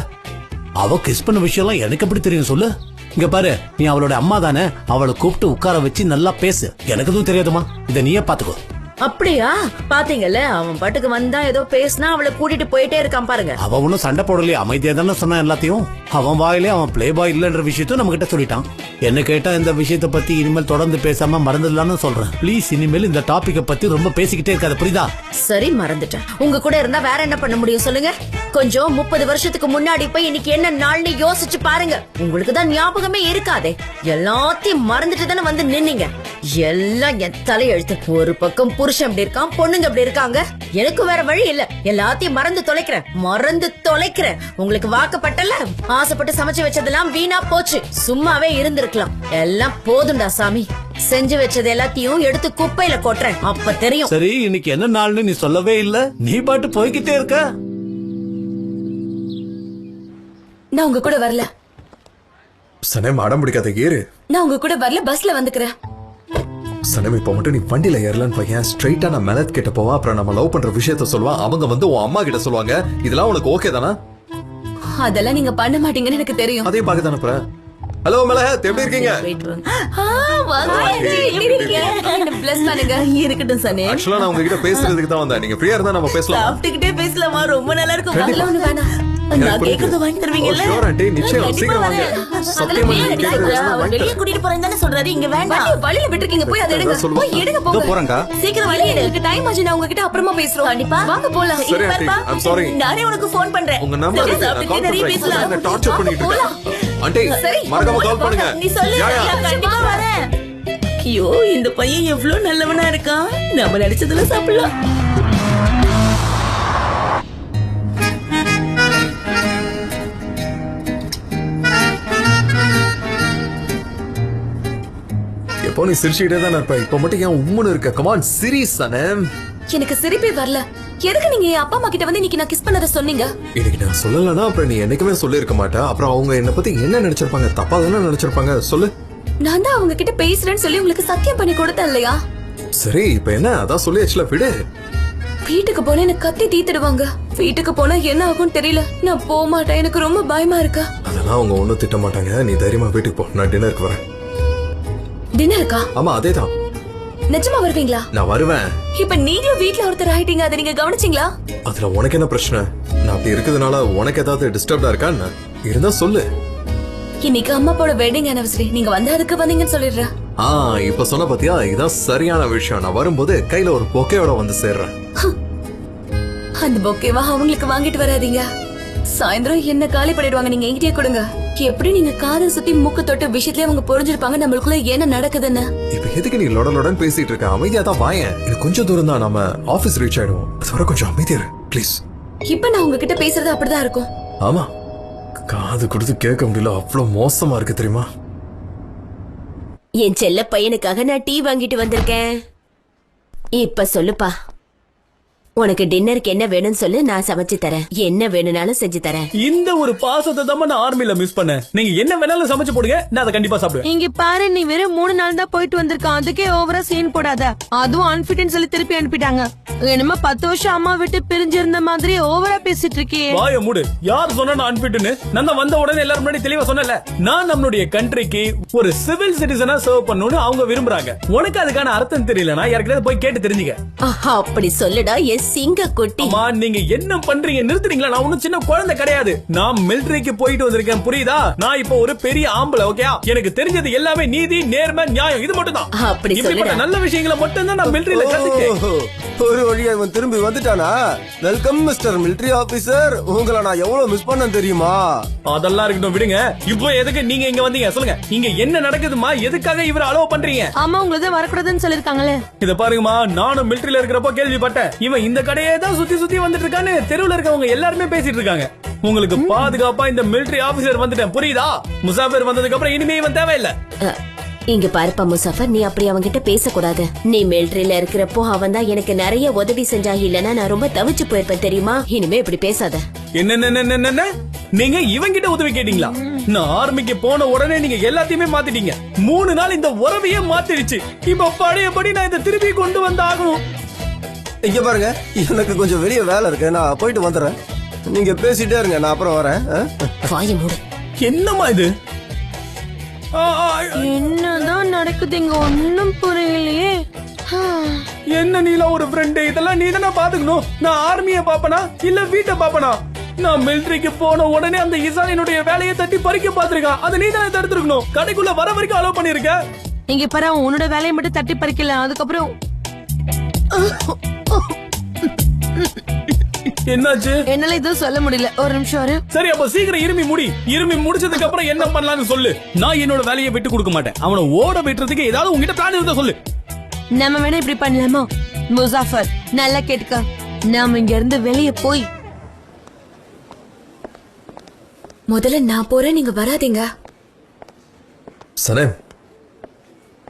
அவ கிஸ் பண்ண விஷயம் எல்லாம் எனக்கு எப்படி தெரியும் சொல்லு? இங்க பாரு, நீ அவளோட அம்மா தானே. அவளை கூப்பிட்டு உட்கார வச்சு நல்லா பேசு. எனக்கு எதுவும் தெரியாதுமா. இத நீயே பாத்துக்கோ. அப்படியா? பாத்தீங்கல்ல, அவன் பாட்டுக்கு வந்தா ஏதோ பேசினா அவளை கூட்டிட்டு போயிட்டே இருக்கான் பாருங்க. அவ ஒன்னும் சண்டை போடலையே, அமைதியா தானே சொன்னா எல்லாத்தையும். அவன் வாயிலே அவன் பிளே பாய் இல்லன்ற விஷயத்த நம்ம கிட்ட சொல்லிட்டான். என்ன கேட்டா இந்த விஷயத்த பத்தி இனிமேல் தொடர்ந்து பேசாம மறந்துடலாம்னு சொல்றேன். ப்ளீஸ், இனிமேல் இந்த டாபிக்க பத்தி ரொம்ப பேசிக்கிட்டே இருக்காது, புரியுதா? சரி, மறந்துட்டேன். உங்க கூட இருந்தா வேற என்ன பண்ண முடியும் சொல்லுங்க? கொஞ்சம் 30 வருஷத்துக்கு முன்னாடி போய் இன்னைக்கு என்ன நாள்னு யோசிச்சு பாருங்க. உங்களுக்கு தான் ஞாபகமே இருக்காதே. எல்லாத்தையும் மறந்துட்டு தானே வந்து நின்னீங்க. எல்லாம் என் தலையெழுத்து. ஒரு பக்கம் புருஷன் அப்படி இருக்கான், பொண்ணுங்க அப்படி இருக்காங்க. எனக்கு வேற வழி இல்ல. எல்லாத்தையும் மறந்து தொலைக்கிறேன். உங்களுக்கு வாக்கப்பட்டல, ஆசைப்பட்டு சமைச்சு வச்சதெல்லாம் வீணா போச்சு. சும்மாவே இருந்திருக்கலாம். எல்லாம் போதும்டா சாமி. செஞ்சு வச்சது எல்லாத்தையும் எடுத்து குப்பையில கொட்டுறேன். அப்ப தெரியும். சரி, இன்னைக்கு என்ன நாள்னு நீ சொல்லவே இல்ல. நீ பாட்டு போய்கிட்டே இருக்க. நான் உங்க கூட வரல. சனேம், அடம் பிடிக்காத, ஏறு. நான் உங்க கூட வரல, பஸ்ல வந்துக்கிறேன். சனேம், இப்ப மட்டும் நீ வண்டியில ஏறலன்னு பையன் ஸ்ட்ரைட்டா நான் மெலத் கிட்ட போவா. அப்புறம் நம்ம லவ் பண்ற விஷயத்த சொல்லுவான். அவங்க வந்து உன் அம்மா கிட்ட சொல்லுவாங்க. இதெல்லாம் உனக்கு ஓகே தானா? அதெல்லாம் நீங்க பண்ண மாட்டீங்கன்னு எனக்கு தெரியும். அதையும் பாக்க தானே போற. ஹலோ மெலஹத், எப்படி இருக்கீங்க? பிளஸ் பண்ணுங்க. இருக்கட்டும் சனே. ஆக்சுவலா நான் உங்ககிட்ட பேசுறதுக்கு தான் வந்தேன். நீங்க ஃப்ரீயா இருந்தா நம்ம பேசலாம். சாப்பிட்டுக்கிட்டே பேசலாமா? ரொம்ப நல்லா இருக்கும். அதெல்லாம் ஒண்ணு வேணாம். நான் கேக்குறது வாங்கி தருவீங்கல்ல? ஷூர் ஆண்டி, நிச்சயம். சீக்கிரம் வாங்க. சத்தியமா நீங்க கேக்குறது வாங்கி வெளிய கூட்டிட்டு போறேன்னு தானே சொல்றாரு. இங்க வேண்டாம். வழியில விட்டுருக்கீங்க, போய் அதை எடுங்க. போய் எடுங்க, போங்க. சீக்கிரம் வழி எடுங்க. டைம் ஆச்சு. நான் உங்ககிட்ட அப்புறமா பேசுறோம். கண்டிப்பா வாங்க போலாம். சரி ஆண்டி, ஐம் சாரி. நானே உனக்கு ஃபோன் பண்றேன். உங்க நம்பர் நான் கால் பண்றேன். என்ன டார்ச்சர் பண்ணிட்டு இருக்க? ஆண்டி, மறக்காம கால் பண்ணுங்க. நீ சொல்லு. யா, யா. கண்டிப்பா வரேன். ஐயோ, இந்த பையன் எவ்வளவு நல்லவனா இருக்கான். நம்ம நினைச்சதுல சாப்பிடலாம். எப்போ நீ சிரிச்சுக்கிட்டே தான் இருப்ப. இப்ப மட்டும் ஏன் உம்முன்னு இருக்க? கமான் சிரி சனேம். எனக்கு சிரிப்பே வரல. எதுக்கு நீங்க என் அப்பா அம்மா கிட்ட வந்து இன்னைக்கு நான் கிஸ் பண்ணத சொன்னீங்க? இன்னைக்கு நான் சொல்லலன்னா அப்புறம் நீ என்னைக்குமே சொல்லிருக்க மாட்டா. அப்புறம் அவங்க என்ன பத்தி என்ன நினைச்சிருப்பாங்க? தப்பா தானே நினைச்சிருப்பாங்க. சொல்லு. நான் தான் அவங்க கிட்ட பேசுறேன்னு சொல்லி உங்களுக்கு சத்தியம் பண்ணி கொடுத்தேன் இல்லையா? சரி, இப்ப என்ன? அதான் சொல்லியாச்சுல, விடு. வீட்டுக்கு போனா எனக்கு கத்தி தீத்துடுவாங்க. வீட்டுக்கு போனா என்ன ஆகும்னு தெரியல. நான் போக மாட்டேன். எனக்கு ரொம்ப பயமா இருக்கா. அதெல்லாம் அவங்க ஒண்ணும் திட்ட மாட்டாங்க. நீ தைரியமா வீட்டுக்கு போ. நான் டின்னருக்கு வரேன். டின்னருக்கா? ஆமா, அதேதான். நிஜமா வருவீங்களா? நான் வருவேன். இப்ப நீங்களும் வீட்ல ஒருத்தர் ஆயிட்டீங்க. அதை நீங்க கவனிச்சீங்களா? அதுல உனக்கு என்ன பிரச்சனை? நான் அப்படி இருக்கிறதுனால உனக்கு ஏதாவது டிஸ்டர்ப்டா இருக்கா? இருந்தா சொல்லு. இன்னைக்கு அம்மாவோட வெட்டிங் ஆனிவர்சரி. நீங்க வந்து அதுக்கு வந்தீங்கன்னு சொல்லிடுறேன். இப்ப சொன்ன பாத்தியா, இதான் சரியான விஷயம். நான் வரும்போது கையில ஒரு பொக்கையோட வந்து சேர்றேன். அந்த பொக்கேவா அவங்களுக்கு வாங்கிட்டு வராதீங்க. சாயந்தரம் என்ன காலி பண்ணிடுவாங்க. நீங்க என்கிட்டயே கொடுங்க. எப்படி நீங்க காதல் சுத்தி மூக்கு தொட்ட விஷயத்துல அவங்க புரிஞ்சிருப்பாங்க நம்மளுக்குள்ள என்ன நடக்குதுன்னு. இப்ப எதுக்கு நீ லொடலொடன் பேசிட்டு இருக்க? அமைதியா தான் வாயேன். இது கொஞ்சம் தூரம் தான், நம்ம ஆபீஸ் ரீச் ஆயிடுவோம். அதுவரை கொஞ்சம் அமைதியா இரு ப்ளீஸ். இப்ப நான் உங்ககிட்ட பேசுறது அப்படிதான் இருக்கும். ஆமா, காது கொடுத்து கேட்க முடியல, அவ்வளவு மோசமா இருக்கு தெரியுமா? என் செல்ல பையனுக்காக நான் டீ வாங்கிட்டு வந்திருக்கேன். இப்ப சொல்லுப்பா, உனக்கு டின்னருக்கு என்ன வேணும்னு சொல்லு, நான் சமைச்சு தரேன். என்ன வேணும்னாலும் செஞ்சு தரேன். இந்த ஒரு பாசத்தை தான் நான் ஆர்மில மிஸ் பண்ணேன். நீங்க என்ன வேணாலும் சமைச்சு போடுங்க, நான் அதை கண்டிப்பா சாப்பிடுவேன். இங்க பாரு, நீ வெறும் 3 நாள் தான் போயிட்டு வந்திருக்கான், அதுக்கே ஓவரா சீன் போடாத. அதுவும் அன்பிட்னு சொல்லி திருப்பி அனுப்பிட்டாங்க. என்னமா 10 வருஷம் அம்மா விட்டு பிரிஞ்சிருந்த மாதிரி ஓவரா பேசிட்டு இருக்கியே. வாய மூடு. யார் சொன்னா நான் அன்பிட்னு? நான் வந்த உடனே எல்லாரும் முன்னாடி தெளிவா சொன்னல, நான் நம்மளுடைய கண்ட்ரிக்கு ஒரு சிவில் சிட்டிசனா சர்வ் பண்ணணும்னு அவங்க விரும்புறாங்க. உனக்கு அதுக்கான அர்த்தம் தெரியலனா யாருக்கிட்ட போய் கேட்டு தெரிஞ்சுக்க. அப்படி சொல்லுடா என் சிங்க குட்டி. அம்மா, நீங்க என்ன பண்றீங்க? நிறுத்துறீங்களா? நான் ஒன்னும் சின்ன குழந்தை கிடையாது. நான் மிலிட்டரிக்கு போயிட்டு வந்திருக்கேன், புரியுதா? நான் இப்போ ஒரு பெரிய ஆம்பளை, ஓகே? எனக்கு தெரிஞ்சது எல்லாமே நீதி, நேர்மை, நியாயம், இது மட்டும் தான். அப்படி இப்படிப்பட்ட நல்ல விஷயங்களை மட்டும் தான் நான் மிலிட்டரியில கத்துக்கிட்டேன். ஒரு வழியா இவன் திரும்பி வந்துட்டானா? Welcome mister military officer. உங்களை நான் எவ்வளவு மிஸ் பண்ண தெரியுமா? அதெல்லாம் இருக்கட்டும், விடுங்க. இப்போ எதுக்கு நீங்க இங்க வந்தீங்க? சொல்லுங்க, இங்க என்ன நடக்குதுமா? எதுக்காக இவரை அலோவ் பண்றீங்க? அம்மா உங்களுக்கு வரக்கூடாதுன்னு சொல்லிருக்காங்களே. இத பாருங்கம்மா, நானும் மிலிட்டரியில இருக்கிறப்போ கேள்விப்பட்டேன். இவன் இந்த கடையே தான் சுத்தி சுத்தி வந்துட்டு இருக்கான்னு தெருவுல இருக்கவங்க எல்லாருமே பேசிட்டு இருக்காங்க. உங்களுக்கு பாதுகாப்பா இந்த மிலிட்டரி ஆபீசர் வந்துட்டேன், புரியுதா? முசாஃபர் வந்ததுக்கு அப்புறம் இனிமே இவன் தேவையில்லை. இங்க பாருப்பா முசாஃபர், நீ அப்படி அவன்கிட்ட பேசக்கூடாது. நீ மிலிட்டரியில இருக்கிறப்போ அவன் தான் எனக்கு நிறைய உதவி செஞ்சா, இல்லனா நான் ரொம்ப தவிச்சு போயிருப்பேன் தெரியுமா? இனிமே இப்படி பேசாத. என்ன நீங்க இவங்கிட்ட உதவி கேட்டீங்களா? நான் ஆர்மிக்கு போன உடனே நீங்க எல்லாத்தையுமே மாத்திட்டீங்க. 3 நாள் இந்த உறவையே மாத்திடுச்சு. இப்ப பழையபடி நான் இதை திருப்பி கொண்டு வந்து ஆகணும். இங்க பாருங்க, எனக்கு கொஞ்சம் வெளிய வேலை இருக்கு, நான் போயிட்டு வந்துடுறேன். நீங்க பேசிட்டே இருங்க, நான் அப்புறம் வரேன். வாய மூடு. என்னம்மா இது? என்னதான் நடக்குது இங்க ஒன்னும் புரியலையே. என்ன நீல ஒரு ஃப்ரெண்ட், இதெல்லாம் நீ தானே பாத்துக்கணும். நான் ஆர்மிய பாப்பனா இல்ல வீட்டை பாப்பனா? நான் மிலிட்டரிக்கு போன உடனே அந்த இசானினுடைய வேலையை தட்டி பறிக்க பாத்துருக்கான். அதை நீ தானே தடுத்துருக்கணும். கடைக்குள்ள வர வரைக்கும் அலோவ் பண்ணிருக்க. இங்க பாரு, உன்னோட வேலையை மட்டும் தட்டி பறிக்கல, அதுக்கப்புறம் என்னாச்சு? என்னால இதுவும் சொல்ல முடியல. ஒரு நிமிஷம் வரு. சரி, அப்ப சீக்கிரம் இருமி முடி. இருமி முடிச்சதுக்கு அப்புறம் என்ன பண்ணலாம்னு சொல்லு. நான் என்னோட வேலையை விட்டு கொடுக்க மாட்டேன். அவனை ஓட விட்டுறதுக்கு ஏதாவது உங்ககிட்ட பிளான் இருந்தா சொல்லு. நம்ம வேணா இப்படி பண்ணலாமா? முசாஃபர், நல்லா கேட்டுக்க. நாம இங்க இருந்து வெளியே போய் முதல்ல நான் போறேன், நீங்க வராதீங்க. சனே,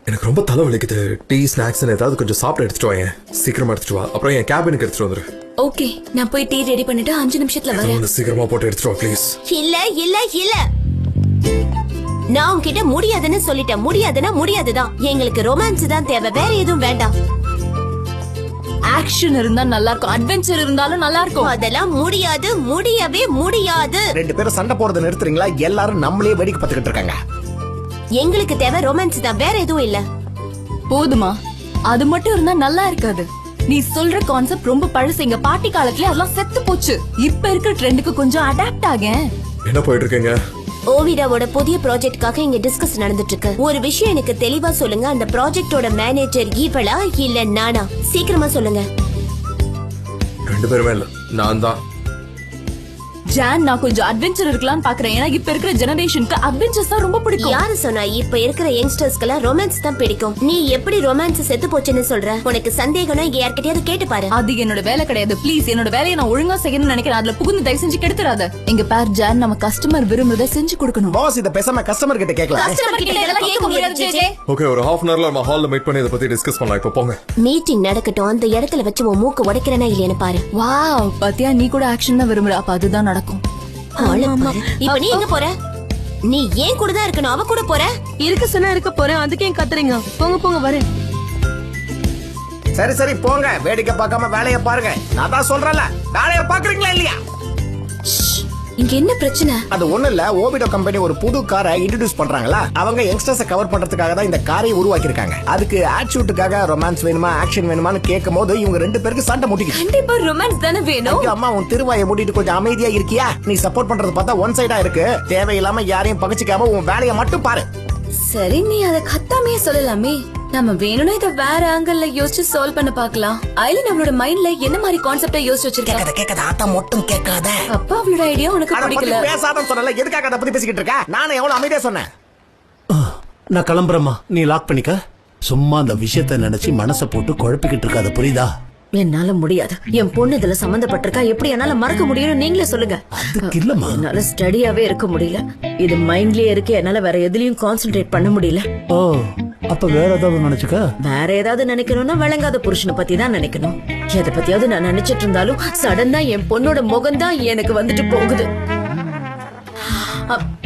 எனக்கு ரொம்ப தலை வலிக்குது. டீ, ஸ்நாக்ஸ் ஏதாவது கொஞ்சம் சாப்பிட எடுத்துட்டு வாங்க. சீக்கிரமா எடுத்துட்டு வா. அப்புறம் என் கேபினுக்கு எடுத்துட்டு வந்துரு. ஓகே, நான் போய் டீ ரெடி பண்ணிட்டு 5 நிமிஷத்துல வரேன். சீக்கிரமா போட்டு எடுத்துட்டு வா ப்ளீஸ். இல்ல நான் உன்கிட்ட முடியாதுன்னு சொல்லிட்டேன். முடியாதுன்னா முடியாதுதான். எங்களுக்கு ரொமான்ஸ் தான் தேவை, வேற எதுவும் வேண்டாம். ஆக்ஷன் இருந்தா நல்லா இருக்கும், அட்வென்ச்சர் இருந்தாலும் நல்லா இருக்கும். அதெல்லாம் முடியாது, முடியவே முடியாது. 2 பேரும் சண்டை போறதை நிறுத்துறீங்களா? எல்லாரும் நம்மளே வேடிக்கை பார்த்துக்கிட்டு இருக்காங்க. எங்களுக்கு தேவை ரொமான்ஸ் தான், வேற எதுவும் இல்ல. போதுமா? அது மட்டும் இருந்தா நல்லா இருக்காது. நீ சொல்ற கான்செப்ட் ரொம்ப பழசு. எங்க பாட்டி காலத்துல அதெல்லாம் செத்து போச்சு. இப்ப இருக்கிற ட்ரெண்டுக்கு கொஞ்சம் அடாப்ட் ஆக. என்ன போயிட்டு இருக்கீங்க? ஓவிடாவோட புதிய ப்ராஜெக்ட்காக இங்க டிஸ்கஸ் நடந்துட்டு இருக்கு. ஒரு விஷயம் எனக்கு தெளிவா சொல்லுங்க, அந்த ப்ராஜெக்டோட மேனேஜர் இவளா இல்ல நானா? சீக்கிரமா சொல்லுங்க. 2 பேருமே இல்ல, நான் தான். ஜான், நான் கொஞ்சம் அட்வென்ச்சர் இருக்கலாம்னு பாக்குறேன். ஏன்னா இப்ப இருக்கிற ஜெனரேஷனுக்கு அட்வென்ச்சர்ஸ் தான் ரொம்ப பிடிக்கும். யாரு சொன்னா இப்ப இருக்கிற யங்ஸ்டர்ஸ்க்குலாம் ரொமான்ஸ் தான் பிடிக்கும்? நீ எப்படி ரொமான்ஸ் செத்து போச்சுன்னு சொல்ற? உனக்கு சந்தேகம்னா இங்க யார்கிட்டயாவது கேட்டு பாரு. அது என்னோட வேலை கிடையாது. ப்ளீஸ், என்னோட வேலையை நான் ஒழுங்கா செய்யணும்னு நினைக்கிறேன். அதுல புகுந்து தயவு செஞ்சு கெடுத்துறாத. எங்க பேர் ஜான், நம்ம கஸ்டமர் விரும்புறதை செஞ்சு கொடுக்கணும். பாஸ், இத பேசாம கஸ்டமர் கிட்ட கேட்கலாம். கஸ்டமர் கிட்ட இதெல்லாம் கேட்க முடியாது ஜேஜே. ஓகே, ஒரு half an hourல நம்ம ஹால்ல மீட் பண்ணி இத பத்தி டிஸ்கஸ் பண்ணலாம். இப்போ போங்க. மீட்டிங் நடக்கட்டும். அந்த இடத்துல வச்சு உன் மூக்கு உடைக்கிறேனா இல்லையான்னு பாரு. வாவ், பாத்தியா? நீ கூட ஆக்ஷன் தான் விரும்புற. அப்ப அதுதான் நடக்கும். இப்ப நீ எங்க போற? நீ ஏன் கூட தான் இருக்கணும், அவ கூட போற? இருக்க சொன்னா இருக்க போறேன், அதுக்கு ஏன் கத்துறீங்க? போங்க வரு. சரி போங்க, வேடிக்கை பார்க்காம வேலையை பாருங்க. நான் தான் சொல்றேன்ல, வேலையை பாக்குறீங்களா இல்லையா? இங்க என்ன பிரச்சனை? அது ஒண்ணு இல்ல, ஓபிடோ கம்பெனி ஒரு புது காரை இன்ட்ரோடியூஸ் பண்றாங்களா? அவங்க யங்ஸ்டர்ஸை கவர் பண்றதுக்காக தான் இந்த காரை உருவாக்கி இருக்காங்க. அதுக்கு ஆட் ஷூட்டுக்காக ரொமான்ஸ் வேணுமா, ஆக்ஷன் வேணுமான்னு கேட்கும்போது இவங்க 2 பேருக்கு சண்டை முட்டிக்கிச்சு. கண்டிப்பா ரொமான்ஸ் தானே வேணும். அம்மா, உன் திருவாயை மூடிட்டு கொஞ்சம் அமைதியா இருக்கியா? நீ சப்போர்ட் பண்றது பார்த்தா ஒன் சைடா இருக்கு. தேவையில்லாம யாரையும் பகச்சிக்காம உன் வேலையை மட்டும் பாரு. சரி நீ அத கத்தாமே சொல்லலாமே. நம்ம வேணும்னா இத வேற ஆங்கிள் யோசிச்சு சால்வ் பண்ண பார்க்கலாம். ஐலின் அவளோட மைண்ட்ல என்ன மாதிரி கான்செப்ட யோசிச்சு வச்சிருக்கா? கேட்காத ஆத்தா மட்டும் கேட்காத. அப்பா அவளோட ஐடியா உனக்கு பிடிக்கல. பேசாதன்னு சொன்னல, எதுக்காக அத பத்தி பேசிக்கிட்டு இருக்க? நானே எவ்வளவு அமைதியா சொன்னேன். நான் கிளம்புறேம்மா, நீ லாக் பண்ணிக்க. சும்மா அந்த விஷயத்த நினைச்சு மனசை போட்டு குழப்பிக்கிட்டு இருக்காத, புரியுதா? என்னால முடியாது. என் பொண்ணு இதுல சம்பந்தப்பட்டிருக்கா, எப்படி என்னால மறக்க முடியும்? நீங்களே சொல்லுங்க. அதுக்கு இல்லம்மா. என்னால ஸ்டடியாவே இருக்க முடியல. இது மைண்ட்லயே இருக்கு, என்னால வேற எதுலயும் கான்சென்ட்ரேட் பண்ண முடியல. ஓ, அப்ப வேற ஏதாவது நினைச்சுக்க. வேற ஏதாவது நினைக்கணும்னா விளங்காத புருஷனை பத்தி தான் நினைக்கணும். எதை பத்தியாவது நான் நினைச்சிட்டு இருந்தாலும் சடனா என் பொண்ணோட முகம் தான் எனக்கு வந்துட்டு போகுது.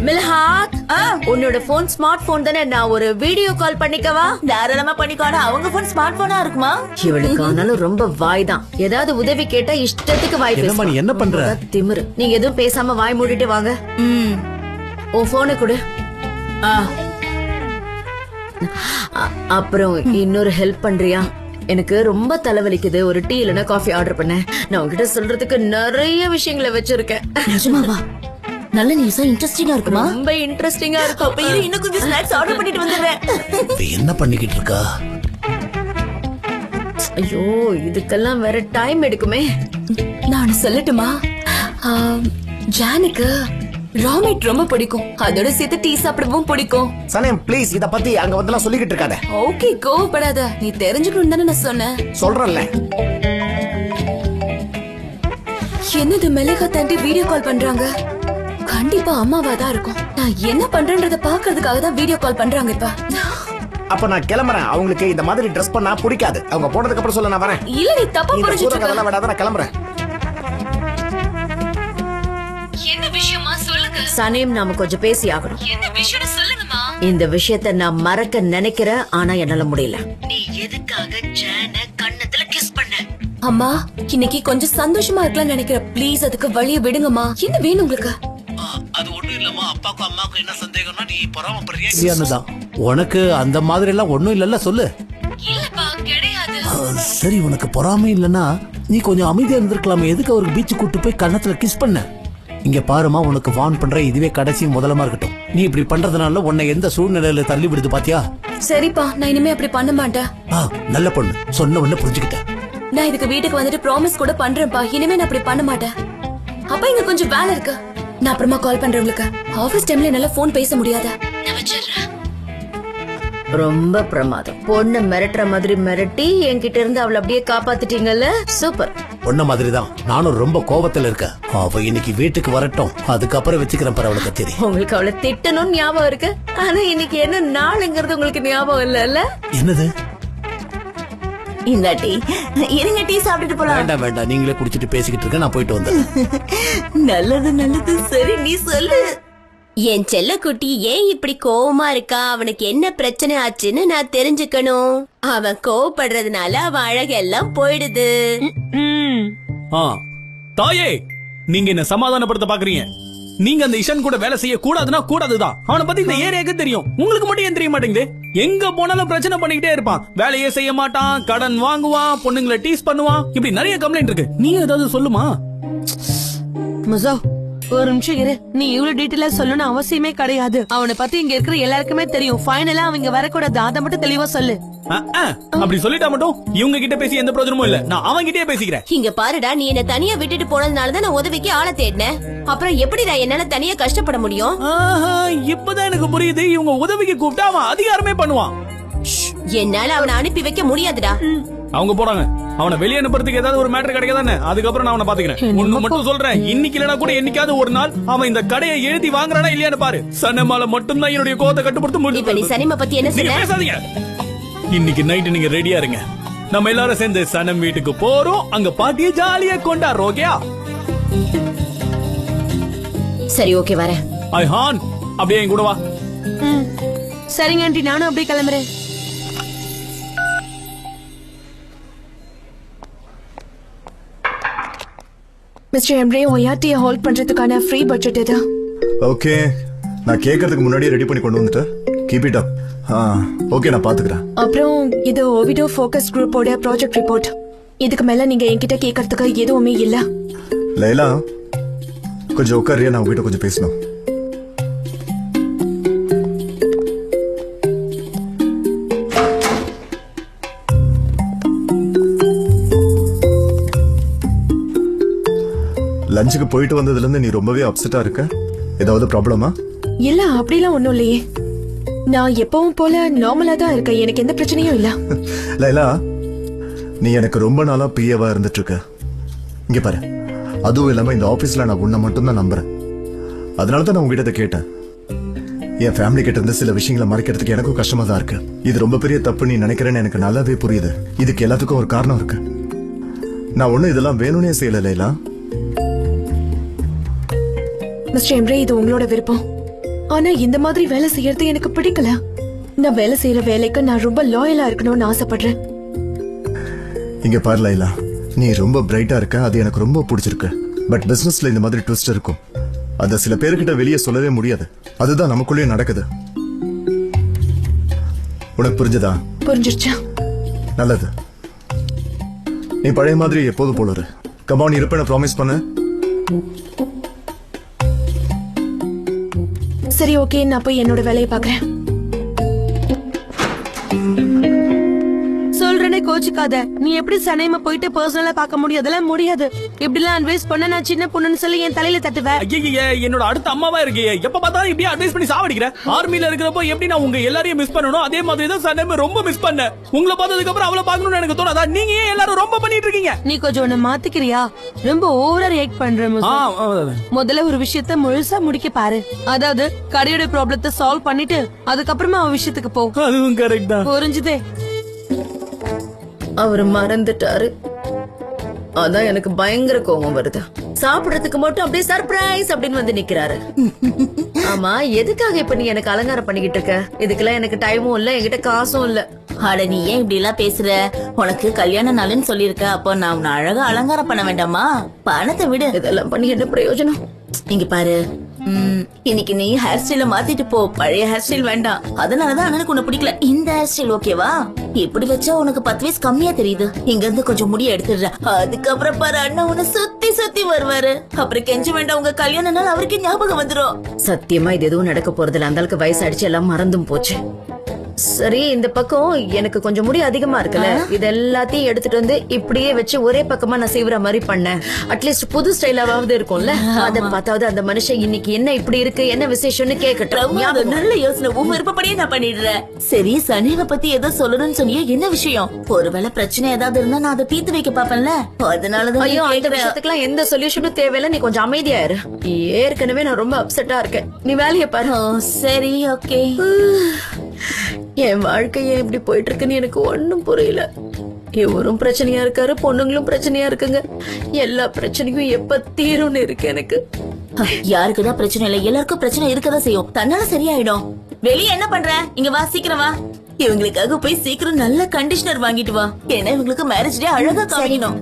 மில்ஹாத், உன்னோட போன் ஸ்மார்ட் போன் தானே? நான் ஒரு வீடியோ கால் பண்ணிக்கவா? தாராளமா பண்ணிக்கோடா. அவங்க போன் ஸ்மார்ட் போனா இருக்குமா? இவளுக்கு ஆனாலும் ரொம்ப வாய் தான். ஏதாவது உதவி கேட்டா இஷ்டத்துக்கு வாய் என்னம்மா நீ என்ன பண்ற? திமிரு. நீங்க எதுவும் பேசாம வாய் மூடிட்டு வாங்க. உன் போனை கொடு. அப்புறம் இன்னொரு ஹெல்ப் பண்றியா? எனக்கு ரொம்ப தலைவலிக்குது. ஒரு டீ இல்லனா காஃபி ஆர்டர் பண்ண. நான் உங்ககிட்ட சொல்றதுக்கு நிறைய விஷயங்களை வச்சிருக்கேன். நிஜமாவா? நல்ல நியூஸா இன்ட்ரெஸ்டிங்கா இருக்குமா? ரொம்ப இன்ட்ரெஸ்டிங்கா இருக்கும். அப்ப இரு, இன்னும் கொஞ்சம் ஸ்நாக்ஸ் ஆர்டர் பண்ணிட்டு வந்துடுறேன். இப்ப என்ன பண்ணிக்கிட்டு இருக்கா? ஐயோ, இதுக்கெல்லாம் வேற டைம் எடுக்குமே. நான் சொல்லட்டுமா? ஜானுக்கு ராமேட் ரொம்ப பிடிக்கும். அதோட சேர்த்து டீ சாப்பிடவும் பிடிக்கும். சனேம் ப்ளீஸ் இத பத்தி அங்க வந்தெல்லாம் சொல்லிக்கிட்டு இருக்காத. ஓகே, கோவப்படாத. நீ தெரிஞ்சுக்கணும் தானே நான் சொன்னேன். சொல்றேன்ல. என்னது மெலிகா தாண்டி வீடியோ கால் பண்றாங்க? கண்டிப்பா அம்மாவா தான் இருக்கும். நான் என்ன பண்றேன்றத பாக்குறதுக்காக தான் வீடியோ கால் பண்றாங்க இப்ப. அப்ப நான் கிளம்புறேன். அவங்களுக்கு இந்த மாதிரி ட்ரெஸ் பண்ணா பிடிக்காது. அவங்க போனதுக்கு அப்புறம் சொல்ல நான் வரேன். இல்ல, நீ தப்பா புரிஞ்சுட்டு இருக்க. விடாத, நான் கிளம்புறேன். என்ன விஷயமா சொல்லுங்க. சனேம், நாம கொஞ்சம் பேசி ஆகணும். என்ன விஷயம் சொல்லுங்கம்மா. இந்த விஷயத்த நான் மறக்க நினைக்கிறேன், ஆனா என்னால முடியல. நீ எதுக்காக ஜான கண்ணத்துல கிஸ் பண்ண? அம்மா, இன்னைக்கு கொஞ்சம் சந்தோஷமா இருக்கலாம் நினைக்கிறேன். ப்ளீஸ் அதுக்கு வழிய விடுங்கம்மா. என்ன வேணும் உங்களுக்கு? அது ஒண்ணும் இல்லம்மா. அப்பாக்கும் அம்மாக்கும் என்ன சந்தேகம்னா நீ பராமரியா. உனக்கு அந்த மாதிரி எல்லாம் ஒண்ணும் இல்லல்ல, சொல்லு. இல்லப்பா, கிடையாது. சரி, உனக்கு பொறாமை இல்லன்னா நீ கொஞ்சம் அமைதியா இருந்திருக்கலாமே. எதுக்கு அவருக்கு பீச் கூட்டு போய் கண்ணத்துல கிஸ் பண்ண? இங்க பாருமா, உனக்கு வான் பண்ற, இதுவே கடைசி முதலமா இருக்கட்டும். நீ இப்படி பண்றதுனால உன்னை எந்த சூழ்நிலையில தள்ளி விடுது பாத்தியா? சரிப்பா, நான் இனிமே அப்படி பண்ண மாட்டேன். நல்ல பொண்ணு, சொன்ன உடனே புரிஞ்சுக்கிட்டேன். நான் இதுக்கு வீட்டுக்கு வந்துட்டு ப்ராமிஸ் கூட பண்றேன்ப்பா. இனிமே நான் அப்படி பண்ண மாட்டேன். அப்ப இங்க கொஞ்சம் வேலை இருக்கு. நான் அப்புறமா கால் பண்றேன் உங்களுக்கு. ஆபீஸ் டைம்ல என்னால போன் பேச முடியாத. ரொம்ப பிரமாதம். பொண்ணு மிரட்டுற மாதிரி மிரட்டி என்கிட்ட இருந்து அவளை அப்படியே காப்பாத்திட்டீங்கல்ல. சூப்பர். பொண்ண மாதிரிதான் நானும் ரொம்ப கோபத்துல இருக்கேன். அவ இன்னைக்கு வீட்டுக்கு வரட்டும், அதுக்கப்புறம் வச்சுக்கிறேன் பரவாயில்ல. தெரியும் உங்களுக்கு அவளை திட்டணும்னு ஞாபகம் இருக்கு, ஆனா இன்னைக்கு என்ன நாளுங்கிறது உங்களுக்கு ஞாபகம் இல்ல. என்னது? இந்த டீ இருங்க, டீ சாப்பிட்டுட்டு போலாம். வேண்டாம் வேண்டாம், நீங்களே குடிச்சிட்டு பேசிக்கிட்டு இருக்க, நான் போயிட்டு வந்தேன். நல்லது நல்லது. சரி, நீ சொல்லு. என் செல்ல குட்டி ஏன் இப்படி கோவமா இருக்கா? அவனுக்கு என்ன பிரச்சனை ஆச்சுன்னு நான் தெரிஞ்சுக்கணும். அவன் கோவப்படுறதுனால அவன் அழகெல்லாம் போயிடுது. தாயே, நீங்க என்ன சமாதானப்படுத்த பாக்குறீங்க? நீங்க அந்த இஷன் கூட வேலை செய்ய கூடாதுன்னா கூடாதுதான். அவனை பத்தி இந்த ஏரியாக்கு தெரியும். உங்களுக்கு மட்டும் ஏன் தெரிய மாட்டேங்குது? எங்க போனாலும் பிரச்சனை பண்ணிக்கிட்டே இருப்பான். வேலையே செய்ய மாட்டான், கடன் வாங்குவான், பொண்ணுங்களை டீஸ் பண்ணுவான். இப்படி நிறைய கம்ப்ளைண்ட் இருக்கு. நீங்க ஏதாவது சொல்லுமா? முசோ, ஒரு நிமிஷம் இரு. நீ இவ்வளவு டீட்டெயிலா சொல்லணும்னு அவசியமே கிடையாது. அவனை பத்தி இங்க இருக்கிற எல்லாருக்குமே தெரியும். ஃபைனலா அவங்க வரக்கூடாது, அதை மட்டும் தெளிவா சொல்லு. அப்படி சொல்லிட்டா மட்டும் இவங்க கிட்ட பேசி எந்த பிரயோஜனமும் இல்ல. நான் அவன் கிட்டே பேசிக்கிறேன். இங்க பாருடா, நீ என்ன தனியா விட்டுட்டு போனதுனாலதான் நான் உதவிக்கு ஆளை தேடினேன். அப்புறம் எப்படிடா என்னால தனியா கஷ்டப்பட முடியும்? இப்பதான் எனக்கு புரியுது. இவங்க உதவிக்கு கூப்பிட்டா அவன் அதிகாரமே பண்ணுவான். என்னால அவனை அனுப்பி வைக்க முடியாதுடா. அவங்க போறாங்க. அவனை வெளியே அனுப்புறதுக்கு ஏதாவது ஒரு மேட்டர் கிடைக்காதானே? அதுக்கப்புறம் நான் அவனை பாத்துக்கிறேன். ஒண்ணு மட்டும் சொல்றேன், இன்னைக்கு இல்லனா கூட என்னைக்காவது ஒரு நாள் அவன் இந்த கடையை எழுதி வாங்குறானா இல்லையான்னு பாரு. சனமால மட்டும் தான் என்னுடைய கோவத்தை கட்டுப்படுத்த முடியும். இப்ப நீ சனிமா பத்தி என்ன நீங்க சொன்ன? பேசாதீங்க. இன்னைக்கு நைட் நீங்க ரெடியா இருங்க. நம்ம எல்லாரும் சேர்ந்து சனம் வீட்டுக்கு போறோம். அங்க பாட்டியை ஜாலியா கொண்டாடுறோம். ஓகேயா? சரி, ஓகே, வரேன். ஐஹான், அப்படியே என் கூட வா. சரிங்க ஆண்டி, நானும் அப்படியே கிளம்புறேன். மிஸ்டர் எம்ரே, ஒயாட்டியை ஹோல்ட் பண்றதுக்கான ஃப்ரீ பட்ஜெட் இது. ஓகே, நான் கேட்கறதுக்கு முன்னாடியே ரெடி பண்ணி கொண்டு வந்துட்டேன். Keep it up. ஓகே, நான் பாத்துக்கிறேன். அப்புறம் இது ஓவிடோ ஃபோக்கஸ் குரூப்போட ப்ராஜெக்ட் ரிப்போர்ட். இதுக்கு மேல நீங்க என்கிட்ட கேட்கறதுக்கு எதுவுமே இல்ல. லைலா, கொஞ்சம் உட்காரியா, நான் உங்ககிட்ட கொஞ்சம் பேசணும். லஞ்சுக்கு போயிட்டு வந்ததுல இருந்து நீ ரொம்பவே அப்செட்டா இருக்க. ஏதாவது ப்ராப்ளமா? இல்ல அப்படிலாம் ஒண்ணும் இல்லையே. நான் எப்பவும் போல நார்மலா தான் இருக்கேன். எனக்கு எந்த பிரச்சனையும் இல்ல. லைலா, நீ எனக்கு ரொம்ப நாளா பிஏவா இருந்துட்டு இருக்க. இங்க பாரு, அதுவும் இல்லாம இந்த ஆபீஸ்ல நான் உன்னை மட்டும் தான் நம்புறேன். அதனாலதான் நான் உங்ககிட்ட கேட்டேன். என் ஃபேமிலி கிட்ட இருந்து சில விஷயங்களை மறைக்கிறதுக்கு எனக்கும் கஷ்டமா தான் இருக்கு. இது ரொம்ப பெரிய தப்பு நீ நினைக்கிறேன்னு எனக்கு நல்லாவே புரியுது. இதுக்கு எல்லாத்துக்கும் ஒரு காரணம் இருக்கு. நான் ஒண்ணு இதெல்லாம் வேணும்னே செய்யல லைலா. மிஸ்டர் எம்ரே, இது உங்களோட விருப்பம். ஆனா இந்த மாதிரி வேலை செய்யறது எனக்கு பிடிக்கல. நான் வேலை செய்யற வேலைக்கு நான் ரொம்ப லாயலா இருக்கணும்னு ஆசைப்படுறேன். இங்க பாரு லைலா, நீ ரொம்ப பிரைட்டா இருக்க, அது எனக்கு ரொம்ப பிடிச்சிருக்கு. பட் பிசினஸ்ல இந்த மாதிரி ட்விஸ்ட் இருக்கும். அத சில பேர்கிட்ட வெளியே சொல்லவே முடியாது. அதுதான் நமக்குள்ளேயே நடக்குது. உனக்கு புரிஞ்சதா? புரிஞ்சிருச்சா? நல்லது. நீ பழைய மாதிரி எப்போதும் போல இரு. கமான், இருப்பேன்னு ப்ராமிஸ் பண்ணு. சரி, ஓகே, நான் போய் என்னோட வேலையை பாக்குறேன். சொல்றேனே, கோச்சுக்காத. நீ எப்படி சனையமா போயிட்டு பர்சனலா பார்க்க முடியும்? அதெல்லாம் முடியாது. இப்படி எல்லாம் அட்வைஸ் பண்ண நான் சின்ன பொண்ணுன்னு சொல்லி என் தலையில தட்டுவேன். ஐயே, என்னோட அடுத்த அம்மாவா இருக்கு. எப்ப பார்த்தாலும் இப்படியே அட்வைஸ் பண்ணி சாவடிக்கிற. ஆர்மில இருக்கிறப்போ எப்படி நான் உங்க எல்லாரையும் மிஸ் பண்ணணும், அதே மாதிரி தான் சனையமா ரொம்ப மிஸ் பண்ணேன். உங்களை பார்த்ததுக்கு அப்புறம் அவளை பார்க்கணும்னு எனக்கு தோணாதா? நீங்க ஏன் எல்லாரும் ரொம்ப பண்ணிட்டு இருக்கீங்க? நீ கொஞ்சம் ஒண்ணு மாத்திக்கிறியா? ரொம்ப ஓவரா ரியாக்ட் பண்ற. முதல்ல ஒரு விஷயத்த முழுசா முடிக்க பாரு. அதாவது கடையோட ப்ராப்ளத்தை சால்வ் பண்ணிட்டு அதுக்கப்புறமா அவ விஷயத்துக்கு போ. அதுவும் கரெக்ட் தான். புரிஞ்சுதே? அவரு மறந்துட்டாரு. அதான் எனக்கு பயங்கர கோபம் வருது. சாப்பிடறதுக்கு மட்டும் அப்படியே சர்ப்ரைஸ் அப்படின்னு வந்து நிக்கிறாரு. ஆமா, எதுக்காக இப்ப நீ எனக்கு அலங்காரம் பண்ணிக்கிட்டு இருக்க? இதுக்கெல்லாம் எனக்கு டைமும் இல்ல, என்கிட்ட காசும் இல்ல. அட, நீ ஏன் இப்படி எல்லாம் பேசுற? உனக்கு கல்யாண நாள்னு சொல்லிருக்க, அப்போ நான் உன்னை அழகா அலங்காரம் பண்ண வேண்டாமா? பணத்தை விடு. இதெல்லாம் பண்ணி என்ன பிரயோஜனம்? இங்க பாரு, இன்னைக்கு நீ ஹேர் ஸ்டைல மாத்திட்டு போ. பழைய ஹேர் ஸ்டைல் வேண்டாம். அதனாலதான் அண்ணனுக்கு உன்னை பிடிக்கல. இந்த ஹேர் ஸ்டைல் ஓகேவா? இப்படி வச்சா உனக்கு 10 வயசு கம்மியா தெரியுது. இங்க இருந்து கொஞ்சம் முடிய எடுத்துடுற. அதுக்கப்புறம் பாரு, அண்ணன் உன்னை சுத்தி சுத்தி வருவாரு. அப்புறம் கெஞ்ச வேண்டாம், உங்க கல்யாண நாள் அவருக்கு ஞாபகம் வந்துடும். சத்தியமா இது எதுவும் நடக்க போறதில்ல. அந்த அளவுக்கு வயசு அடிச்சு எல்லாம் மறந்தும் போச்சு. சரி, இந்த பக்கம் எனக்கு கொஞ்சம் முடி அதிகமா இருக்குல்ல, இது எல்லாத்தையும் எடுத்துட்டு வந்து இப்படியே வச்சு ஒரே பக்கமா நான் செய்வற மாதிரி பண்ணேன். அட்லீஸ்ட் புது ஸ்டைலாவது இருக்கும்ல. அத பார்த்தாவது அந்த மனுஷன் இன்னைக்கு என்ன இப்படி இருக்கு, என்ன விசேஷம்னு கேட்கட்டும். நல்ல யோசனை. உன் விருப்பப்படியே நான் பண்ணிடுறேன். சரி, சனிவை பத்தி ஏதோ சொல்லணும்னு சொன்னியா? என்ன விஷயம்? ஒருவேளை பிரச்சனை ஏதாவது இருந்தா நான் அதை தீர்த்து வைக்க பாப்பேன்ல. அதனாலதான். ஐயோ, அந்த விஷயத்துக்குலாம் எந்த சொல்யூஷனும் தேவையில்ல. நீ கொஞ்சம் அமைதியா இரு. ஏற்கனவே நான் ரொம்ப அப்செட்டா இருக்கேன். நீ வேலையை பாரு. சரி, ஓகே. என் வாழ்க்கையே இப்படி போயிட்டு இருக்குன்னு எனக்கு ஒண்ணும் புரியல. இவரும் பிரச்சனையா இருக்காரு, பொண்ணுங்களும் பிரச்சனையா இருக்குங்க. எல்லா பிரச்சனையும் எப்ப தீரும்னு இருக்கு எனக்கு. யாருக்குதான் பிரச்சனை இல்ல, எல்லாருக்கும் பிரச்சனை இருக்கதான் செய்யும். தன்னால சரியாயிடும். வெளியே என்ன பண்ற? இங்க வா, சீக்கிரம் வா. இவங்களுக்காக போய் சீக்கிரம் நல்ல கண்டிஷனர் வாங்கிட்டு வா. ஏன்னா இவங்களுக்கு மேரேஜ் டே அழகா காமிக்கணும்.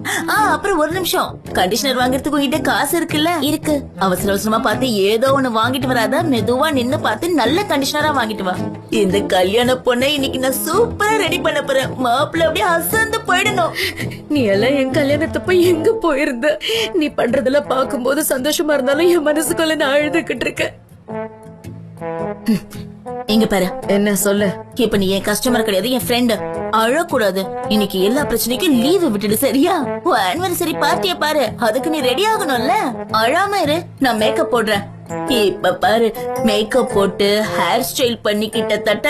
அப்புறம் ஒரு நிமிஷம், கண்டிஷனர் வாங்குறதுக்கு உங்ககிட்ட காசு இருக்குல்ல? இருக்கு. அவசர அவசரமா பார்த்து ஏதோ ஒண்ணு வாங்கிட்டு வராத. மெதுவா நின்னு பார்த்து நல்ல கண்டிஷனரா வாங்கிட்டு வா. இந்த கல்யாண பொண்ணை இன்னைக்கு நான் சூப்பரா ரெடி பண்ண போறேன். மாப்பிள்ள அப்படியே அசந்து போயிடணும். நீ எல்லாம் என் கல்யாணத்தப்ப எங்க போயிருந்த? நீ பண்றதெல்லாம் பாக்கும்போது சந்தோஷமா இருந்தாலும் என் மனசுக்குள்ள நான் அழுதுகிட்டு இருக்கேன். இங்க பாரு. என்ன சொல்லு? இப்ப நீ என் கஸ்டமர் கிடையாது, என் ஃப்ரெண்ட். அழக்கூடாது. இன்னைக்கு எல்லா பிரச்சனைக்கும் லீவ் விட்டுடு, சரியா? ஆனிவர்சரி பார்ட்டிய பாரு, அதுக்கு நீ ரெடி ஆகணும்ல. அழாம இரு, நான் மேக்கப் போடுறேன். இப்ப பாரு, மேக்கப் போட்டு ஹேர் ஸ்டைல் பண்ணி கிட்டத்தட்ட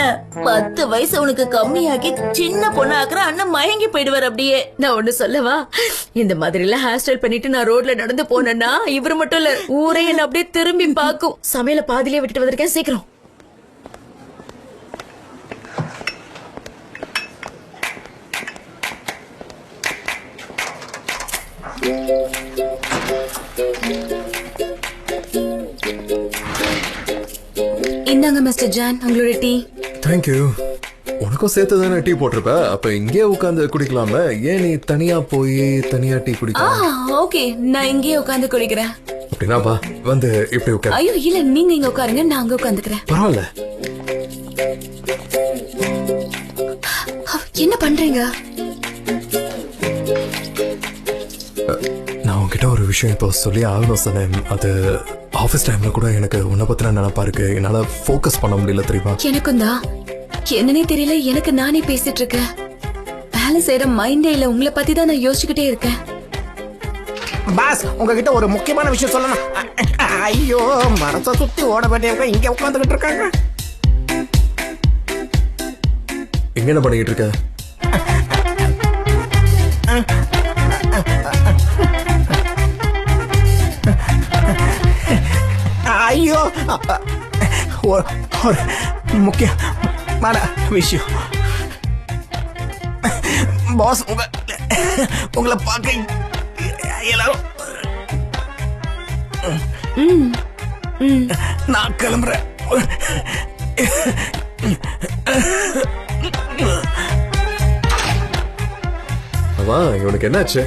10 வயசு உனக்கு கம்மியாக்கி சின்ன பொண்ணு ஆக்குற அண்ணன் மயங்கி போயிடுவார் அப்படியே. நான் ஒண்ணு சொல்லவா? இந்த மாதிரி எல்லாம் ஹேர் ஸ்டைல் பண்ணிட்டு நான் ரோட்ல நடந்து போனேன்னா இவரு மட்டும் இல்ல, ஊரே என்ன அப்படியே திரும்பி பாக்கும். சமையல பாதிலே விட்டுட்டு வந்திருக்கேன், சீக்கிரம். இந்தாங்க மிஸ்டர் ஜான், உங்களோட டீ. தேங்க்யூ. உனக்கும் சேர்த்து தானே டீ போட்டிருப்ப, அப்ப இங்கே உட்காந்து குடிக்கலாம்ல. ஏன் நீ தனியா போய் தனியா டீ குடிக்க? ஓகே, நான் இங்கேயே உட்காந்து குடிக்கிறேன். அப்படின்னா வா, வந்து இப்படி உட்காரு. ஐயோ இல்ல, நீங்க இங்க உட்காருங்க, நான் அங்க உட்காந்துக்கிறேன். பரவாயில்ல. என்ன பண்றீங்க? நான் உன்கிட்ட ஒரு விஷயம் இப்போ சொல்லி ஆகணும் சொன்னேன். அது ஆபீஸ் டைம்ல கூட எனக்கு உன்னை பத்தின நினைப்பா இருக்கு. என்னால போக்கஸ் பண்ண முடியல, தெரியுமா? எனக்கும் தான். என்னன்னே தெரியல, எனக்கு நானே பேசிட்டு இருக்கேன். வேலை செய்யற மைண்டே இல்ல. உங்களை பத்தி தான் நான் யோசிச்சுக்கிட்டே இருக்கேன். பாஸ் உங்ககிட்ட ஒரு முக்கியமான விஷயம் சொல்லணும். ஐயோ மரத்தை சுத்தி ஓட வேண்டியவங்க இங்க உட்காந்துக்கிட்டு இருக்காங்க. எங்க என்ன பண்ணிக்கிட்டு இருக்க? ஐயோ ஒரு முக்கியமான விஷயம் பாஸ். உங்களை பார்க்க எல்லாரும் நான் கிளம்புறேன். இவனுக்கு என்னாச்சு?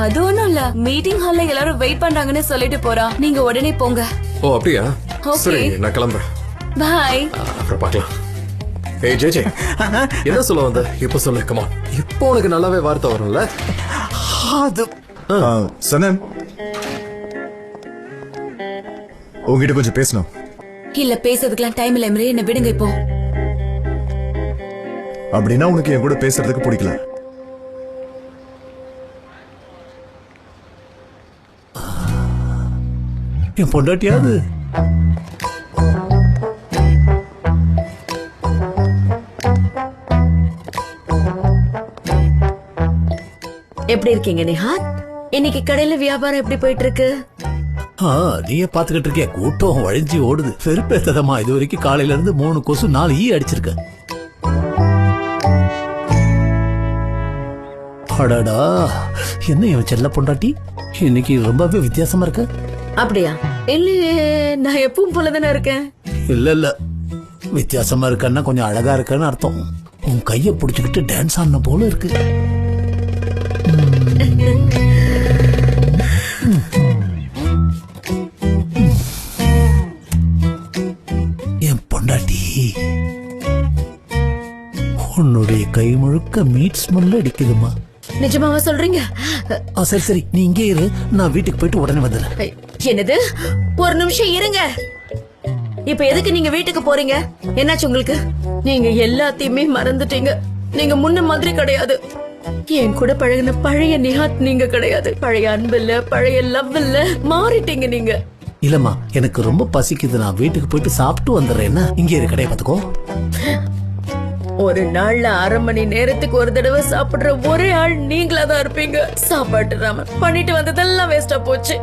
அது ஒண்ணும் இல்ல, மீட்டிங் ஹால்ல எல்லாரும் வெயிட் பண்றாங்கன்னு சொல்லிட்டு போறா. நீங்க உடனே போங்க. ஓ அப்படியா? Okay. சரி நான் கிளம்புறேன். பாய். அப்புறம் பார்க்கலாம். ஏய் ஜெய் என்ன சொல்ல வந்த? இப்ப சொல்லு. கமா இப்போ உனக்கு நல்லாவே வார்த்தை வரும்ல? அது சனன் உங்ககிட்ட கொஞ்சம் பேசணும். இல்ல பேசுறதுக்குலாம் டைம் இல்ல எம்ரே, என்ன விடுங்க இப்போ. அப்படின்னா உனக்கு என் கூட பேசுறதுக்கு பிடிக்கல? என் பொண்டாட்டியாது எப்படி இருக்கீங்க நிஹாத்? இன்னைக்கு கடையில வியாபாரம் எப்படி போயிட்டு இருக்கு? நீயே பாத்துக்கிட்டு இருக்கிய, கூட்டம் வழிஞ்சி ஓடுது. பெருப்பேத்ததமா இது வரைக்கும் காலையில இருந்து 3 கொசு 4 ஈ அடிச்சிருக்க. அடடா, என்ன இவன் செல்ல பொண்டாட்டி இன்னைக்கு ரொம்பவே வித்தியாசமா இருக்க. அப்படியா? இல்லையே, நான் எப்பவும் போலதானே இருக்கேன். இல்ல வித்தியாசமா இருக்கன்னா கொஞ்சம் அழகா இருக்கன்னு அர்த்தம். உன் கைய புடிச்சுக்கிட்டு டான்ஸ் ஆன போல இருக்கு. என் பொண்டாட்டி உன்னுடைய கை முழுக்க மீட் ஸ்மெல் அடிக்குதுமா. நிஜமாவா சொல்றீங்க? சரி சரி, நீ இங்கே இரு, நான் வீட்டுக்கு போயிட்டு உடனே வந்துடுறேன். என்னது? ஒரு நிமிஷம் இருங்க. இப்ப எதுக்கு நீங்க வீட்டுக்கு போறீங்க? என்னாச்சு உங்களுக்கு? நீங்க எல்லாத்தையுமே மறந்துட்டீங்க. நீங்க முன்ன மாதிரி கிடையாது. என் கூட பழகின பழைய நிஹாத் நீங்க கிடையாது. பழைய அன்பு இல்ல, பழைய லவ் இல்ல, மாறிட்டீங்க நீங்க. இல்லம்மா, எனக்கு ரொம்ப பசிக்குது, நான் வீட்டுக்கு போயிட்டு சாப்பிட்டு வந்துடுறேன். இங்கே இரு, கடையை பாத்துக்கோ. ஒரு நாள்ல 1/2 மணி நேரத்துக்கு ஒரு தடவை சாப்பிடுற ஒரே ஆள் நீங்களா தான் இருப்பீங்க. சாப்பாட்டு ராம பண்ணிட்டு வந்ததெல்லாம் வேஸ்டா போச்சு.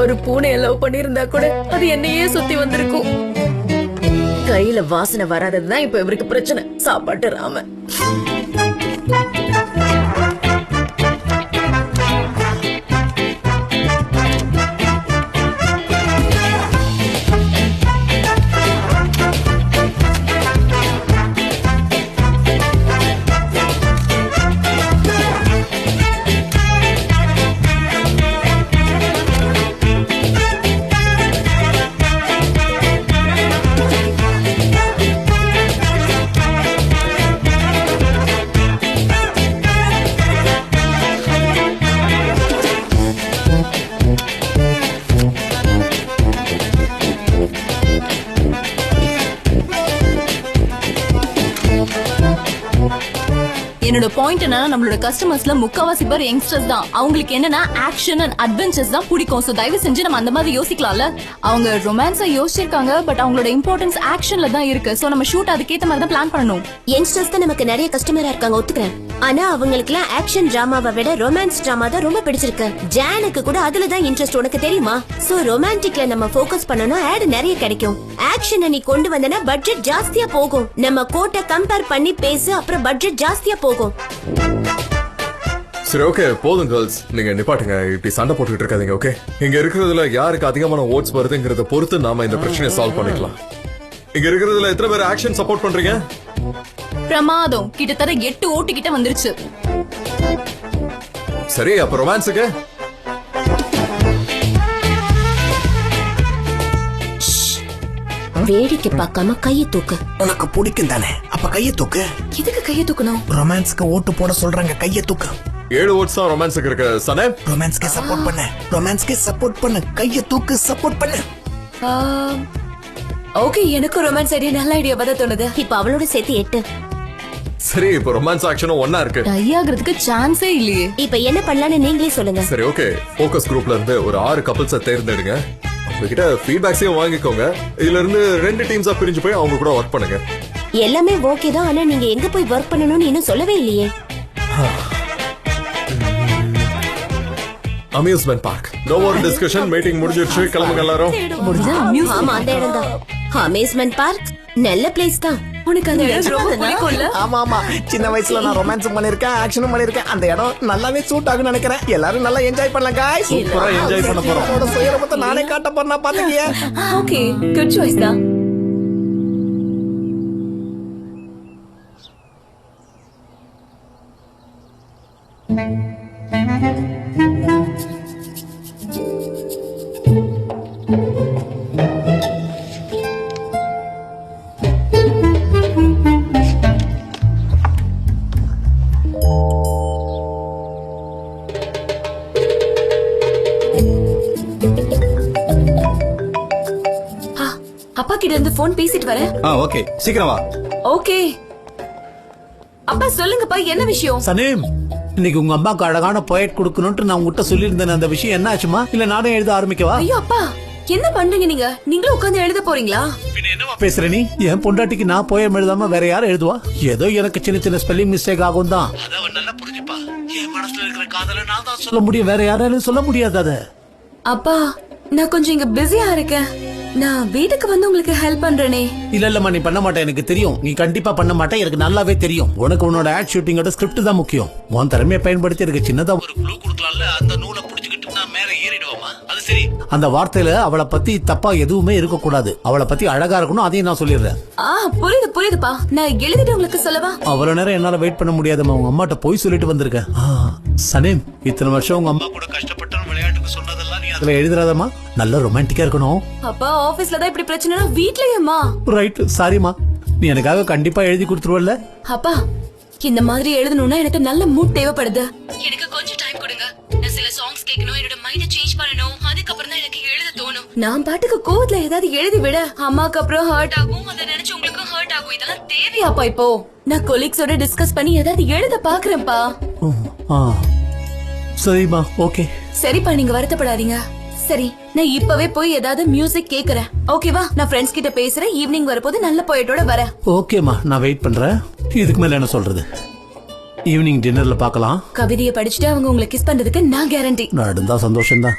ஒரு பூனை லவ் பண்ணிருந்தா கூட அது என்னையே சுத்தி வந்திருக்கும். கையில வாசனை வராததுதான் இப்ப இவருக்கு பிரச்சனை. சாப்பாட்டு ராம. என்னோட பாயிண்ட் என்னன்னா, நம்மளோட கஸ்டமர்ஸ்ல முக்காவாசி பேர் யங்ஸ்டர்ஸ் தான். அவங்களுக்கு என்னன்னா ஆக்ஷன் அண்ட் அட்வென்ச்சர்ஸ் தான் பிடிக்கும். சோ தயவு செஞ்சு நம்ம அந்த மாதிரி யோசிக்கலாம்ல. அவங்க ரொமான்ஸா யோசிச்சிருக்காங்க, பட் அவங்களோட இம்பார்ட்டன்ஸ் ஆக்ஷன்ல தான் இருக்கு. சோ நம்ம ஷூட் அதுக்கேத்த மாதிரி தான் பிளான் பண்ணணும். யங்ஸ்டர்ஸ் தான் நமக்கு நிறைய கஸ்டமரா இருக்காங்க, ஒத்துக்கிறேன். ஆனா அவங்களுக்கு எல்லாம் ஆக்ஷன் டிராமாவை விட ரொமான்ஸ் டிராமா தான் ரொம்ப பிடிச்சிருக்கு. ஜானுக்கு கூட அதுல தான் இன்ட்ரெஸ்ட், உனக்கு தெரியுமா? சோ ரொமான்டிக்ல நம்ம ஃபோக்கஸ் பண்ணனும், ஆட் நிறைய கிடைக்கும். ஆக்ஷன் நீ கொண்டு வந்தனா பட்ஜெட் ஜாஸ்தியா போகும். நம்ம கோட்டை கம்பேர் பண்ணி பேசு, அப்புறம் பட்ஜெட் ஜாஸ்தியா போகும். சரி ஓகே, போதும் கேர்ள்ஸ், நீங்க நிப்பாட்டுங்க. இப்படி சண்டை போட்டுக்கிட்டு இருக்காதீங்க. ஓகே, இங்க இருக்கிறதுல யாருக்கு அதிகமான ஓட்ஸ் வருதுங்கிறத பொறுத்து நாம இந்த பிரச்சனையை சால்வ் பண்ணிக்கலாம். இங்க இருக்கிறதுல எத்தனை பேர் ஆக்ஷன் சப்போர்ட் பண்றீங்க? பிரமாதம், கிட்டத்தட்ட 8 ஓட்டு கிட்ட வந்துருச்சு. சரி, அப்ப ரொமான்ஸுக்கு வேடிக்கை பார்க்காம கையை தூக்கு. உனக்கு பிடிக்கும் தானே, அப்ப கையை தூக்கு. எதுக்கு கையை தூக்கணும்? ரொமான்ஸ்க்கு ஓட்டு போட சொல்றாங்க, கையை தூக்கு. 7 ஓட்ஸ் தான் ரொமான்ஸுக்கு இருக்கு. சனே, ரொமான்ஸ்க்கு சப்போர்ட் பண்ணு, ரொமான்ஸ்க்கு சப்போர்ட் பண்ணு, கையை தூக்கு, சப்போர்ட் பண்ணு. ஓகே, எனக்கு ரொமான்ஸ் ஐடியா நல்ல ஐடியா பதா தோணுது. இப்ப அவளோட சேர்த்து 8. சரி இப்போ ரொமான்ஸ் ஆக்ஷனும் ஒன்னா இருக்கு. டை ஆகிறதுக்கு சான்ஸே இல்லையே. இப்ப என்ன பண்ணலாம்னு நீங்களே சொல்லுங்க. சரி ஓகே, ஃபோக்கஸ் குரூப்ல இருந்து ஒரு 6 கப்பல்ஸை தேர்ந்தெடுங்க. உங்ககிட்ட ஃபீட்பேக்ஸையும் வாங்கிக்கோங்க. இதுல இருந்து 2 டீம்ஸா பிரிஞ்சு போய் அவங்க கூட ஒர்க் பண்ணுங்க. எல்லாமே ஓகே தான், ஆனா நீங்க எங்க போய் ஒர்க் பண்ணணும்னு இன்னும் சொல்லவே இல்லையே. Amusement park. No more discussion. Meeting முடிஞ்சிருச்சு, கிளம்புங்க எல்லாரும். ஆமா, அந்த இடம் தான். அமேஸ்மெண்ட் பார்க் நல்ல பிளேஸ் தான். உனக்கு அந்த இடம் ரொம்ப பிடிக்கும்ல? ஆமா ஆமா, சின்ன வயசுல நான் ரொமான்ஸும் பண்ணிருக்கேன், ஆக்ஷனும் பண்ணிருக்கேன். அந்த இடம் நல்லாவே சூட் ஆகும்னு நினைக்கிறேன். எல்லாரும் நல்லா என்ஜாய் பண்ணலாம் गाइस. சூப்பரா என்ஜாய் பண்ண போறோம். என்னோட சுயரூபத்தை நானே காட்ட போறேன், பாத்துக்கியா? ஓகே, குட் சாய்ஸ் தான். அப்பா கிட்ட இருந்து போன் பேசிட்டு வரேன். ஓகே, சீக்கிரம் வா. ஓகே அப்பா, சொல்லுங்கப்பா, என்ன விஷயம்? சனீம், இன்னைக்கு உங்க அம்மாக்கு அழகான போயட் கொடுக்கணும்னு நான் உங்ககிட்ட சொல்லியிருந்தேன். அந்த விஷயம் என்ன ஆச்சுமா? இல்ல நானே எழுத ஆரம்பிக்கவா? ஐயோ அப்பா, என்ன பண்றீங்க நீங்க? நீங்களும் உட்கார்ந்து எழுத போறீங்களா? என்னவா பேசுற நீ? என் பொண்டாட்டிக்கு நான் போயம் எழுதாம வேற யாரும் எழுதுவா? ஏதோ எனக்கு சின்ன சின்ன ஸ்பெல்லிங் மிஸ்டேக் ஆகும் தான். அத நல்லா புரிஞ்சுப்பா. என் மனசுல இருக்கிற காதல நான் தான் சொல்ல முடியும், வேற யாராலும் சொல்ல முடியாது. அத அப்பா, நான் கொஞ்சம் இங்க பிஸியா இருக்கேன். நான் வீட்டுக்கு வந்து உங்களுக்கு ஹெல்ப் பண்றேனே. இல்ல இல்லம்மா, நீ பண்ண மாட்டே, எனக்கு தெரியும். நீ கண்டிப்பா பண்ண மாட்டே, எனக்கு நல்லாவே தெரியும். உனக்கு உன்னோட ஆட் ஷூட்டிங்கோட ஸ்கிரிப்ட் தான் முக்கியம். உன் திறமையை பயன்படுத்தி எனக்கு சின்னதா ஒரு க்ளூ கொடுக்கலாம்ல. அந்த நூலை புடிச்சுக்கிட்டு நான் மேல ஏறிடுவோமா? அது சரி. அந்த வார்த்தையில அவளை பத்தி தப்பா எதுவுமே இருக்க கூடாது. அவளை பத்தி அழகா இருக்கணும், அதையும் நான் சொல்லிடுறேன். புரியுதுப்பா. நான் எழுதிட்டு உங்களுக்கு சொல்லவா? அவ்வளவு நேரம் என்னால வெயிட் பண்ண முடியாதுமா. உங்க அம்மாட்ட போய் சொல்லிட்டு வந்திருக்கேன். சனீம், இத்தனை வருஷம் உங்க அம்மா கூட கஷ்டப்பட்டு விளையாட்டுக்கு சொன்னதெல்லாம் நீ அதுல எழுதுறாதம்மா. நல்ல ரொமான்டிக்கா இருக்கணும். அப்பா, ஆபீஸ்ல தான் இப்படி பிரச்சனைனா வீட்லயேம்மா? ரைட், சாரிமா. நீ எனக்காக கண்டிப்பா எழுதி கொடுத்துருவல்ல? அப்பா, இந்த மாதிரி எழுதணும்னா எனக்கு நல்ல மூட் தேவைப்படுது. எனக்கு கொஞ்சம் டைம் கொடுங்க. நான் சில சாங்ஸ் கேட்கணும், என்னோட மைண்ட சேஞ்ச் பண்ணணும். அதுக்கப்புறம் தான் எனக்கு எழுத தோணும். நான் பாட்டுக்கு கோவத்துல ஏதாவது எழுதி விட அம்மாக்கு அப்புறம் ஹர்ட் ஆகும். அதை நினைச்சு உங்களுக்கு ஹர்ட் ஆகும். இதெல்லாம் தேவையாப்பா? இப்போ நான் கொலீக்ஸோட டிஸ்கஸ் பண்ணி ஏதாவது எழுத பாக்குறேன்ப்பா. சரிமா, ஓகே. சரிப்பா, நீங்க வருத்தப்படாதீங்க. சரி, நான் இப்பவே போய் ஏதாவது மியூசிக் கேக்குறேன். ஓகேவா? நான் ஃப்ரெண்ட்ஸ் கிட்ட பேசுறேன். ஈவினிங் வரப்போது நல்ல போயட்டோட வரேன். ஓகேமா, நான் வெயிட் பண்றேன். இதுக்கு மேல என்ன சொல்றது? ஈவினிங் டின்னர்ல பார்க்கலாம். கவிதையை படிச்சுட்டு அவங்க உங்களை கிஸ் பண்றதுக்கு நான் கேரண்டி. நடந்தா சந்தோஷம் தான்.